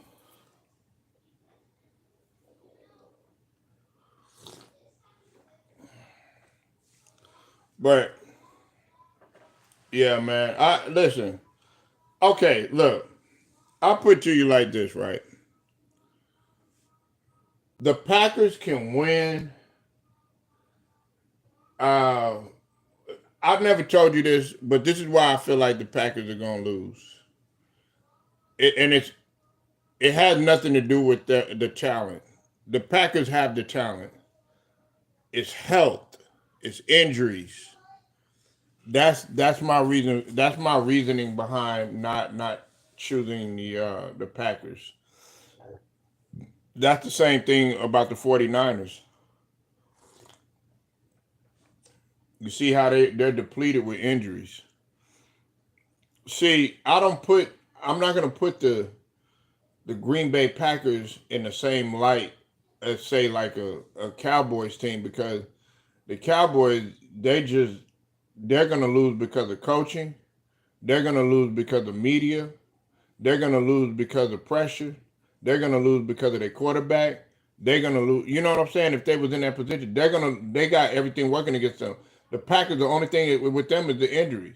[SPEAKER 1] But yeah, man. I listen. Okay, look. I'll put to you like this, right? The Packers can win. Uh, I've never told you this, but this is why I feel like the Packers are gonna lose. And it has nothing to do with the talent. The Packers have the talent. It's health. It's injuries. That's my reason. That's my reasoning behind not choosing the Packers. That's the same thing about the 49ers. You see how they're depleted with injuries. See, I'm not gonna put the Green Bay Packers in the same light as say like a Cowboys team because the Cowboys they're gonna lose because of coaching, they're gonna lose because of media, they're gonna lose because of pressure, they're gonna lose because of their quarterback, they're gonna lose. You know what I'm saying? If they was in that position, they got everything working against them. The Packers, the only thing with them is the injury.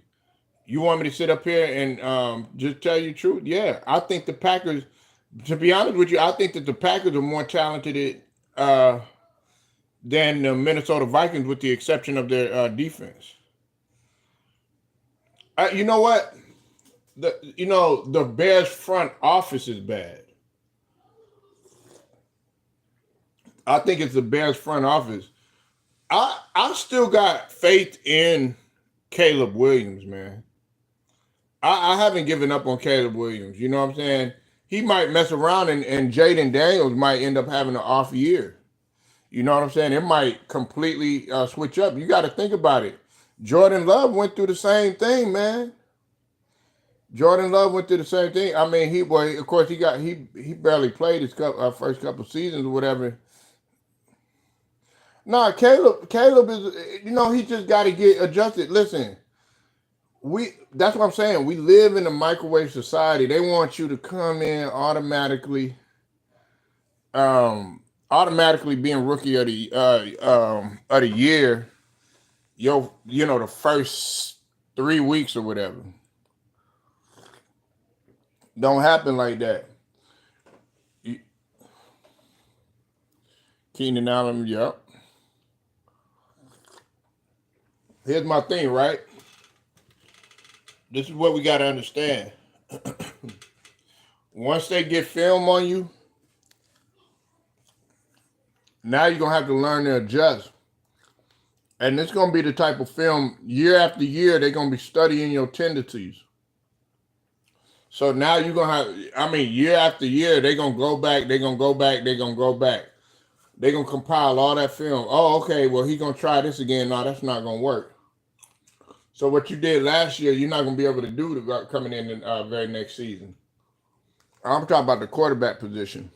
[SPEAKER 1] You want me to sit up here and just tell you the truth? Yeah, I think the Packers. To be honest with you, I think that the Packers are more talented uh, than the Minnesota Vikings, with the exception of their defense. You know what? The Bears front office is bad. I think it's the Bears front office. I still got faith in Caleb Williams, man. I haven't given up on Caleb Williams. You know what I'm saying? He might mess around and Jaden Daniels might end up having an off year. You know what I'm saying? It might completely switch up. You got to think about it. Jordan Love went through the same thing, man. Jordan Love went through the same thing. I mean, of course he barely played his first couple seasons or whatever. Nah, Caleb is he just got to get adjusted. Listen, that's what I'm saying. We live in a microwave society. They want you to come in um, automatically being rookie of the year. The first 3 weeks or whatever. Don't happen like that. Keenan Allen, yep. Here's my thing, right? This is what we got to understand. Once they get film on you, now you're going to have to learn to adjust. And it's going to be the type of film year after year they're going to be studying your tendencies. So now you're going to year after year, they're going to go back, they're going to go back, they're going to go back. They're going to compile all that film. Oh, okay, well, he's going to try this again. No, that's not going to work. So what you did last year, you're not going to be able to do coming in the very next season. I'm talking about the quarterback position.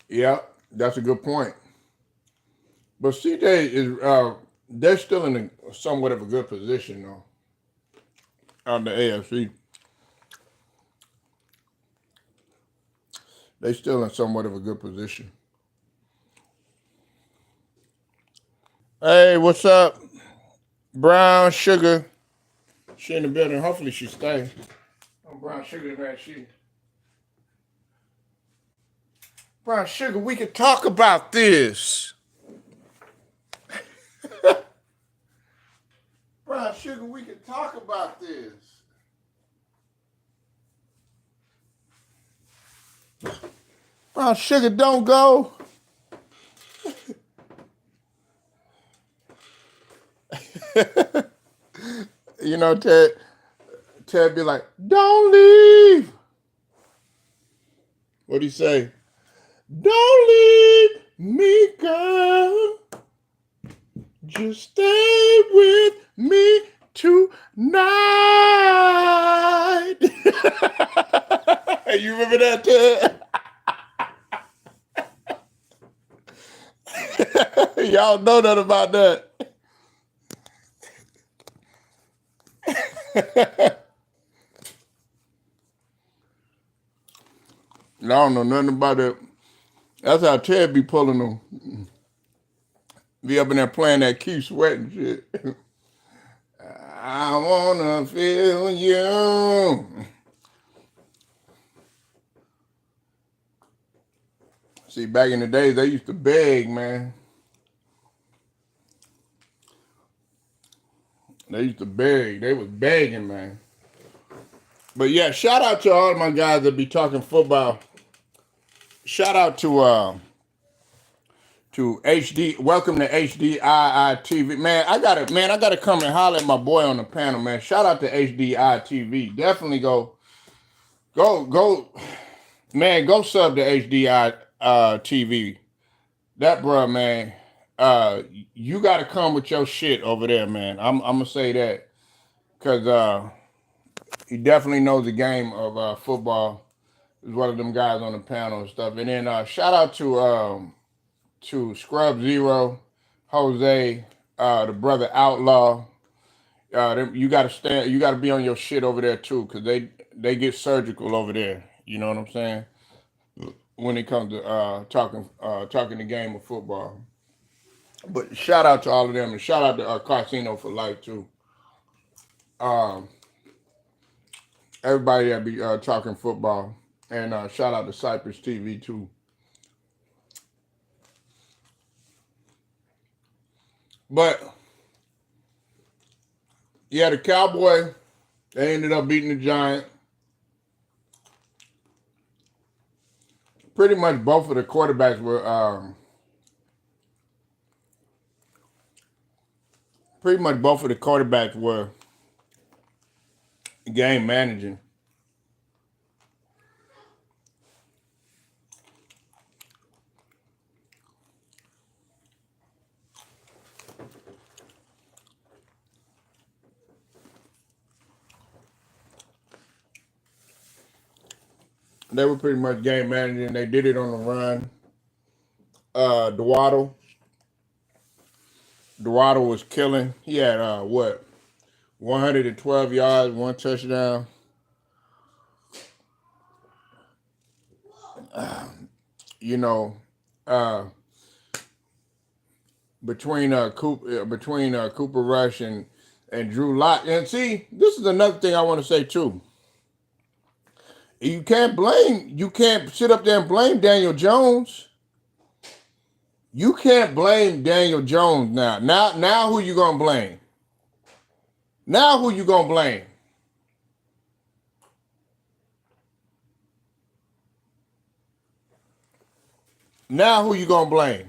[SPEAKER 1] Yeah, that's a good point. But CJ they're still in somewhat of a good position, though, on the AFC. They still in somewhat of a good position. Hey, what's up? Brown Sugar. She in the building. Hopefully she stay. Oh, Brown Sugar, man, Brown Sugar, we can talk about this. Brown Sugar, we can talk about this. Brown Sugar, don't go. Ted be like, don't leave. What'd he say? Don't leave me, girl. Just stay with me tonight. You remember that, Ted? Y'all know nothing about that. I don't know nothing about it. That's how Ted be pulling them. Be up in there playing that Keith Sweat and shit. I wanna feel you. See, back in the days, they used to beg, man. They used to beg. They was begging, man. But yeah, shout out to all my guys that be talking football. Shout out to HD. Welcome to HDII TV. Man, I gotta come and holler at my boy on the panel, man. Shout out to HDI TV. Definitely go, man. Go sub to HDI TV. That bro, man. You gotta come with your shit over there, man. I'm gonna say that because he definitely knows the game of football. He's one of them guys on the panel and stuff. And then shout out to Scrub Zero, Jose, the brother Outlaw. You gotta be on your shit over there too, because they get surgical over there. You know what I'm saying? When it comes to talking the game of football. But shout out to all of them, and shout out to Casino for life too. Everybody that be talking football, and shout out to Cypress TV too. But yeah, the Cowboys, they ended up beating the Giants. Pretty much both of the quarterbacks were game managing. They were pretty much game managing. They did it on the run. Dwaddle was killing. He had 112 yards, 1 touchdown. Between Cooper Rush and Drew Lock. And see, this is another thing I want to say too. You can't sit up there and blame Daniel Jones. You can't blame Daniel Jones now. Now who you gonna blame? Now who you gonna blame? Now who you gonna blame?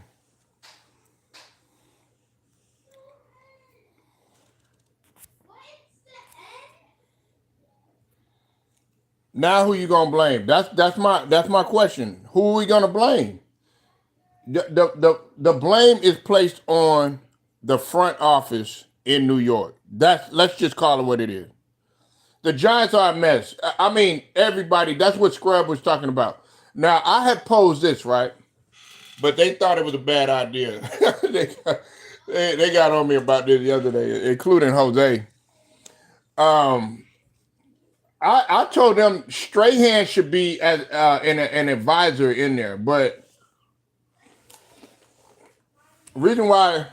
[SPEAKER 1] Now who you gonna blame? That's my question. Who are we gonna blame? The blame is placed on the front office in New York. Let's just call it what it is. The Giants are a mess. I mean, everybody. That's what Scrub was talking about. Now I had posed this, right, but they thought it was a bad idea. they got on me about this the other day, including Jose. I told them Strahan should be as an advisor in there, but the reason why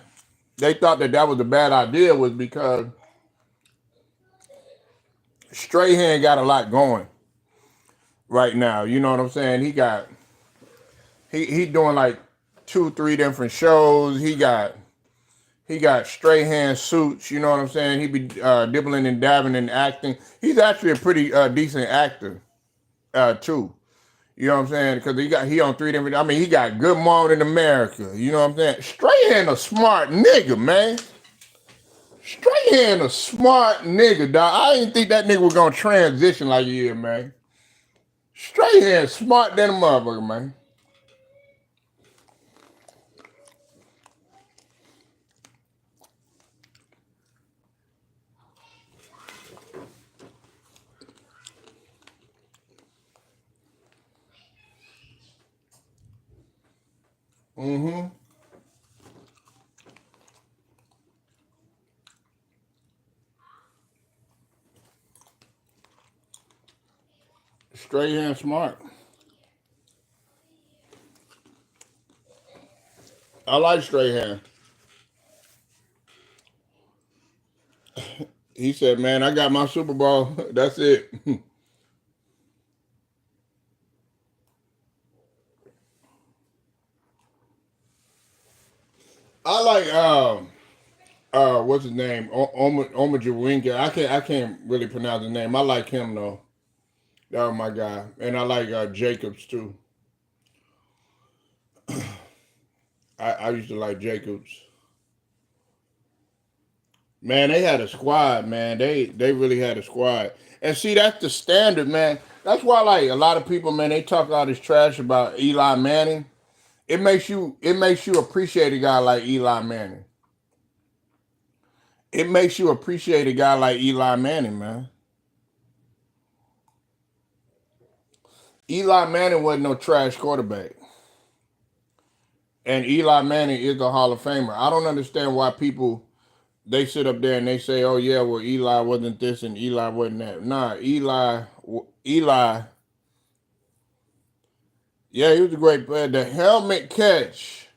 [SPEAKER 1] they thought that was a bad idea was because Strahan got a lot going right now. You know what I'm saying? He doing like 2-3 different shows. He got Strahan suits, you know what I'm saying? He be dibbling and dabbing and acting. He's actually a pretty decent actor, too. You know what I'm saying? Because he on 3 different. I mean, he got Good Morning America. You know what I'm saying? Strahan a smart nigga, man. Strahan a smart nigga, dog. I didn't think that nigga was gonna transition like he is, man. Straight hand, smart than a motherfucker, man. Mm-hmm. Straight hand, smart. I like straight hand. He said, "Man, I got my Super Bowl. That's it." I like what's his name? Omajawinga. I can't really pronounce his name. I like him though. That was my guy, and I like Jacobs too. I used to like Jacobs. Man, they had a squad. Man, they really had a squad. And see, that's the standard, man. That's why like a lot of people, man, they talk all this trash about Eli Manning. It makes you appreciate a guy like Eli Manning. It makes you appreciate a guy like Eli Manning, man. Eli Manning wasn't no trash quarterback. And Eli Manning is a Hall of Famer. I don't understand why people they sit up there and they say, "Oh yeah, well Eli wasn't this and Eli wasn't that." Nah, Eli, yeah, he was a great player. The helmet catch,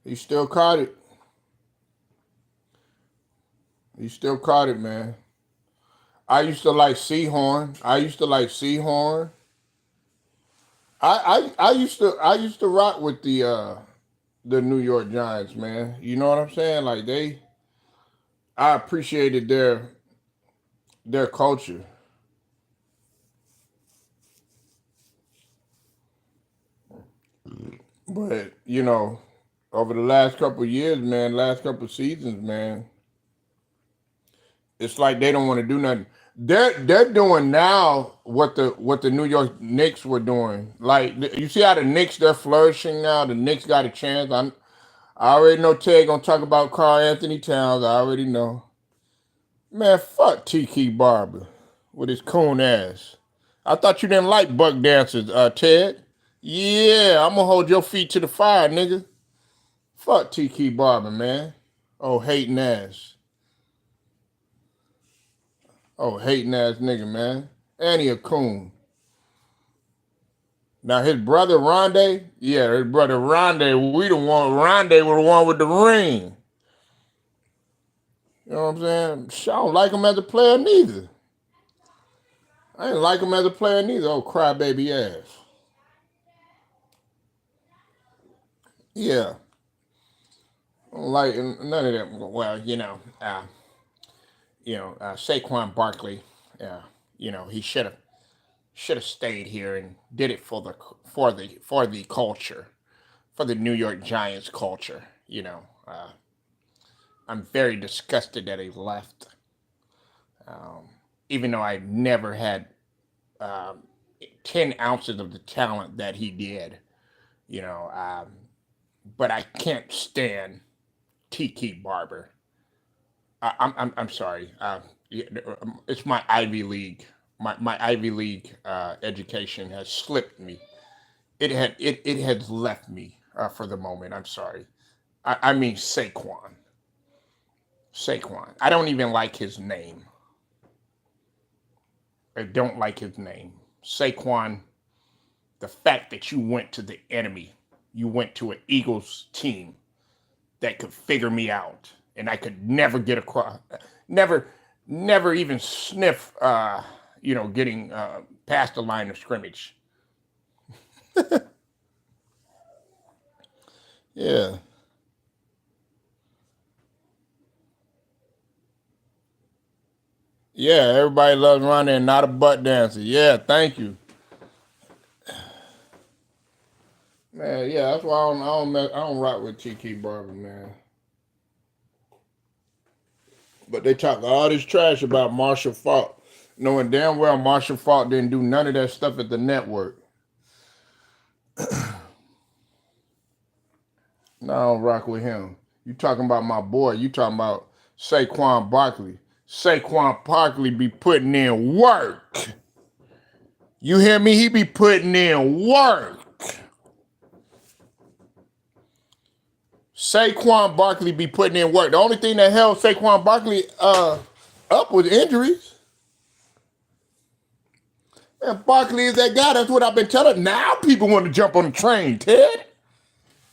[SPEAKER 1] he still caught it. He still caught it, man. I used to like Seahorn. I used to like Seahorn. I used to rock with the New York Giants, man. You know what I'm saying? Like I appreciated their culture. But over the last couple of years, man, last couple of seasons, man, it's like they don't want to do nothing. They're doing now what the New York Knicks were doing. Like you see how the Knicks they're flourishing now. The Knicks got a chance. I already know Ted gonna talk about Carl Anthony Towns. I already know. Man, fuck Tiki Barber with his coon ass. I thought you didn't like buck dancers, Ted. Yeah, I'm gonna hold your feet to the fire, nigga. Fuck Tiki Barber, man. Oh, hating ass. Oh, hating ass nigga, man. And he a coon. Now his brother Rondé, yeah, his brother Rondé, we the one. Rondé was the one with the ring. You know what I'm saying? I don't like him as a player neither. I ain't like him as a player neither. Oh, crybaby ass. Yeah, I don't like none of them. Well, Saquon Barkley, he should have stayed here and did it for the culture, for the New York Giants culture. I'm very disgusted that he left, um, even though I never had um, 10 ounces of the talent that he did. You know, but I can't stand Tiki Barber. I'm sorry. It's my Ivy League. My Ivy League education has slipped me. It has left me for the moment. I'm sorry. I mean Saquon. Saquon. I don't even like his name. I don't like his name. Saquon. The fact that you went to the enemy, you went to an Eagles team that could figure me out, and I could never get across, never, never even sniff, getting past the line of scrimmage. Yeah, yeah. Everybody loves running, and not a butt dancer. Yeah, thank you, man. Yeah, that's why I don't rock with Tiki Barber, man. But they talk all this trash about Marshall Falk. knowing damn well Marshall Faulk didn't do none of that stuff at the network. No, I don't rock with him. You talking about my boy. You talking about Saquon Barkley. Saquon Barkley be putting in work. You hear me? He be putting in work. Saquon Barkley be putting in work. The only thing that held Saquon Barkley up was injuries. And Barkley is that guy. That's what I've been telling. Now people want to jump on the train, Ted.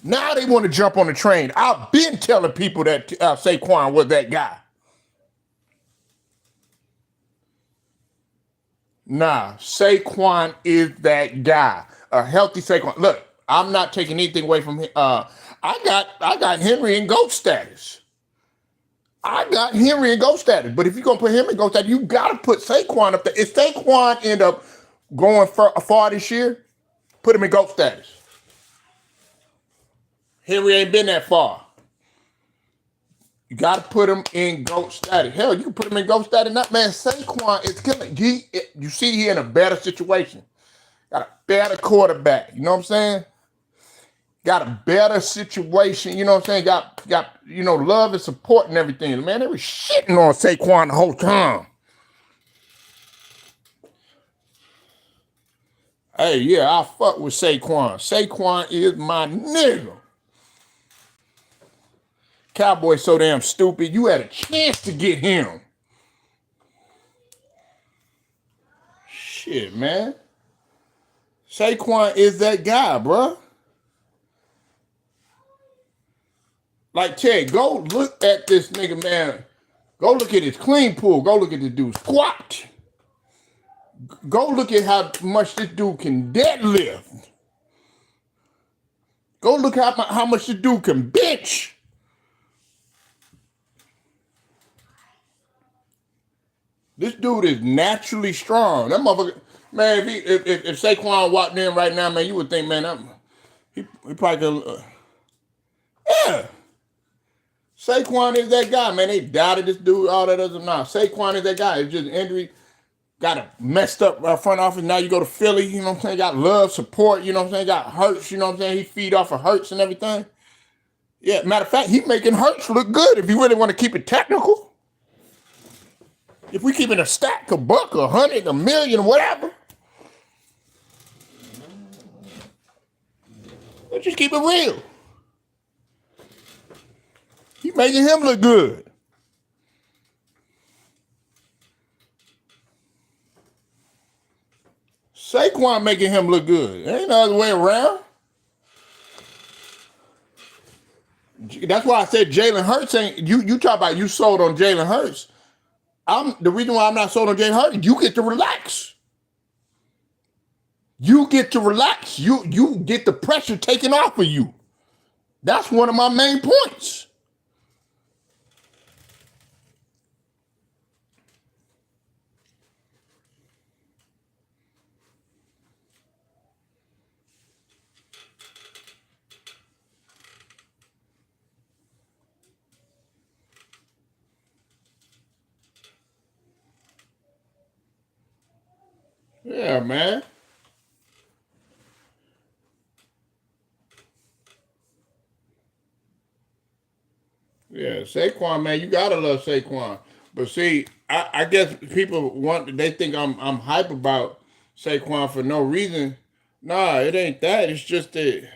[SPEAKER 1] Now they want to jump on the train. I've been telling people that Saquon was that guy. Nah, Saquon is that guy. A healthy Saquon. Look, I'm not taking anything away from him. I got Henry in GOAT status. But if you're going to put him in GOAT status, you got to put Saquon up there. If Saquon end up going far this year, put him in GOAT status. Henry ain't been that far. You got to put him in GOAT status. Hell, you can put him in GOAT status. Not, man, Saquon is killing. You see he in a better situation. Got a better quarterback. You know what I'm saying? Got a better situation. You know what I'm saying? Got love and support and everything. Man, they were shitting on Saquon the whole time. Hey, yeah, I fuck with Saquon. Saquon is my nigga. Cowboys so damn stupid. You had a chance to get him. Shit, man. Saquon is that guy, bro. Like, Ted, go look at this nigga, man. Go look at his clean pull. Go look at this dude squat. Go look at how much this dude can deadlift. Go look at how much this dude can bench. This dude is naturally strong. That motherfucker, man, if Saquon walked in right now, man, you would think, man, he probably could, yeah. Saquon is that guy, man. They doubted this dude, all that other now. Saquon is that guy. It's just injury. Got a messed up front office. Now you go to Philly, you know what I'm saying? Got love, support, you know what I'm saying? Got Hurts, you know what I'm saying? He feed off of Hurts and everything. Yeah, matter of fact, he making Hurts look good if you really want to keep it technical. If we keeping a stack, a buck, 100, a million, whatever. Let's just keep it real. He making him look good. Saquon making him look good. There ain't no other way around. That's why I said Jalen Hurts ain't. You talk about you sold on Jalen Hurts. The reason why I'm not sold on Jalen Hurts, you get to relax. You get to relax. You get the pressure taken off of you. That's one of my main points. Yeah, man. Yeah, Saquon, man, you gotta love Saquon. But see, I guess people they think I'm hype about Saquon for no reason. Nah, it ain't that. It's just that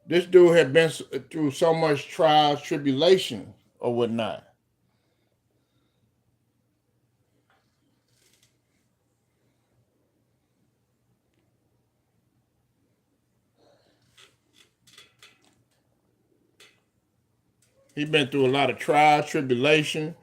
[SPEAKER 1] this dude had been through so much trials, tribulation, or whatnot. He been through a lot of trials, tribulation,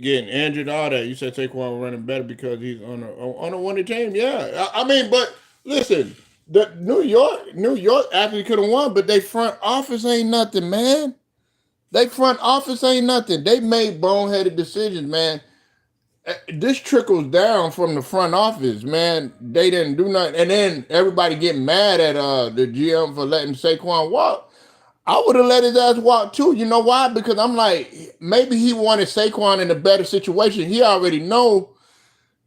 [SPEAKER 1] getting injured, all that. You said Saquon running better because he's on a winning team. Yeah, I mean, but listen, the New York actually could have won, but they front office ain't nothing, man. They front office ain't nothing. They made boneheaded decisions, man. This trickles down from the front office, man. They didn't do nothing, and then everybody getting mad at the GM for letting Saquon walk. I would have let his ass walk too. You know why? Because I'm like, maybe he wanted Saquon in a better situation. He already know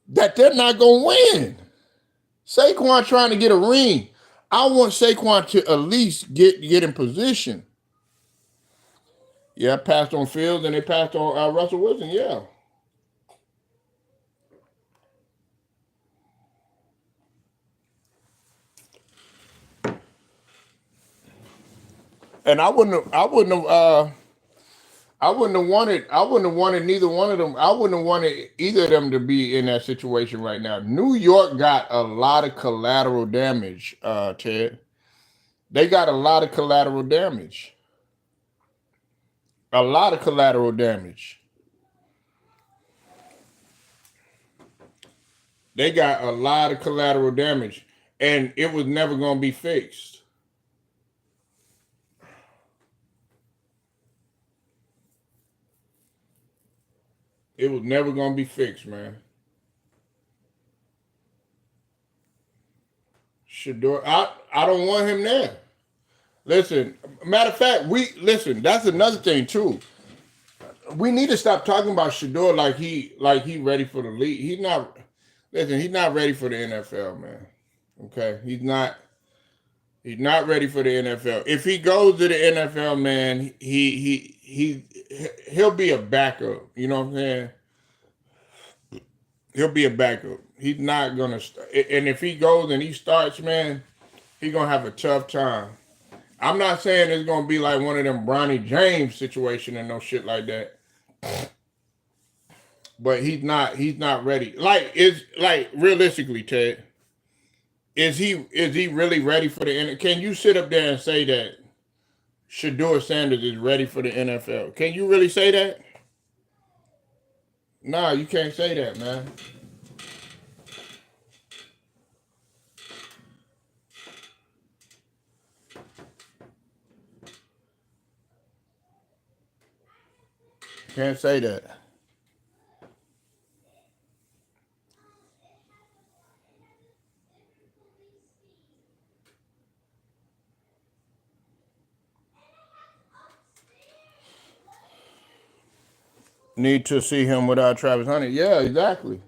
[SPEAKER 1] that they're not gonna win. Saquon trying to get a ring. I want Saquon to at least get in position. Yeah, I passed on Fields and they passed on Russell Wilson. Yeah, and I wouldn't have wanted neither one of them. I wouldn't have wanted either of them to be in that situation right now. New York got a lot of collateral damage, Ted. They got a lot of collateral damage. A lot of collateral damage. They got a lot of collateral damage, and it was never going to be fixed. It was never going to be fixed, man. Shador, I don't want him there. Listen, matter of fact, we listen. That's another thing too. We need to stop talking about Shador like he ready for the league. He's not. Listen, he's not ready for the NFL, man. Okay, he's not. He's not ready for the NFL. If he goes to the NFL, man, he'll be a backup. You know what I'm saying? He'll be a backup. He's not gonna. And if he goes and he starts, man, he's gonna have a tough time. I'm not saying it's gonna be like one of them Bronny James situation and no shit like that. But he's not ready. Like is like realistically, Ted, is he really ready for the NFL? Can you sit up there and say that Shador Sanders is ready for the NFL? Can you really say that? No, you can't say that, man. Can't say that. Need to see him without Travis Hunter. Yeah, exactly.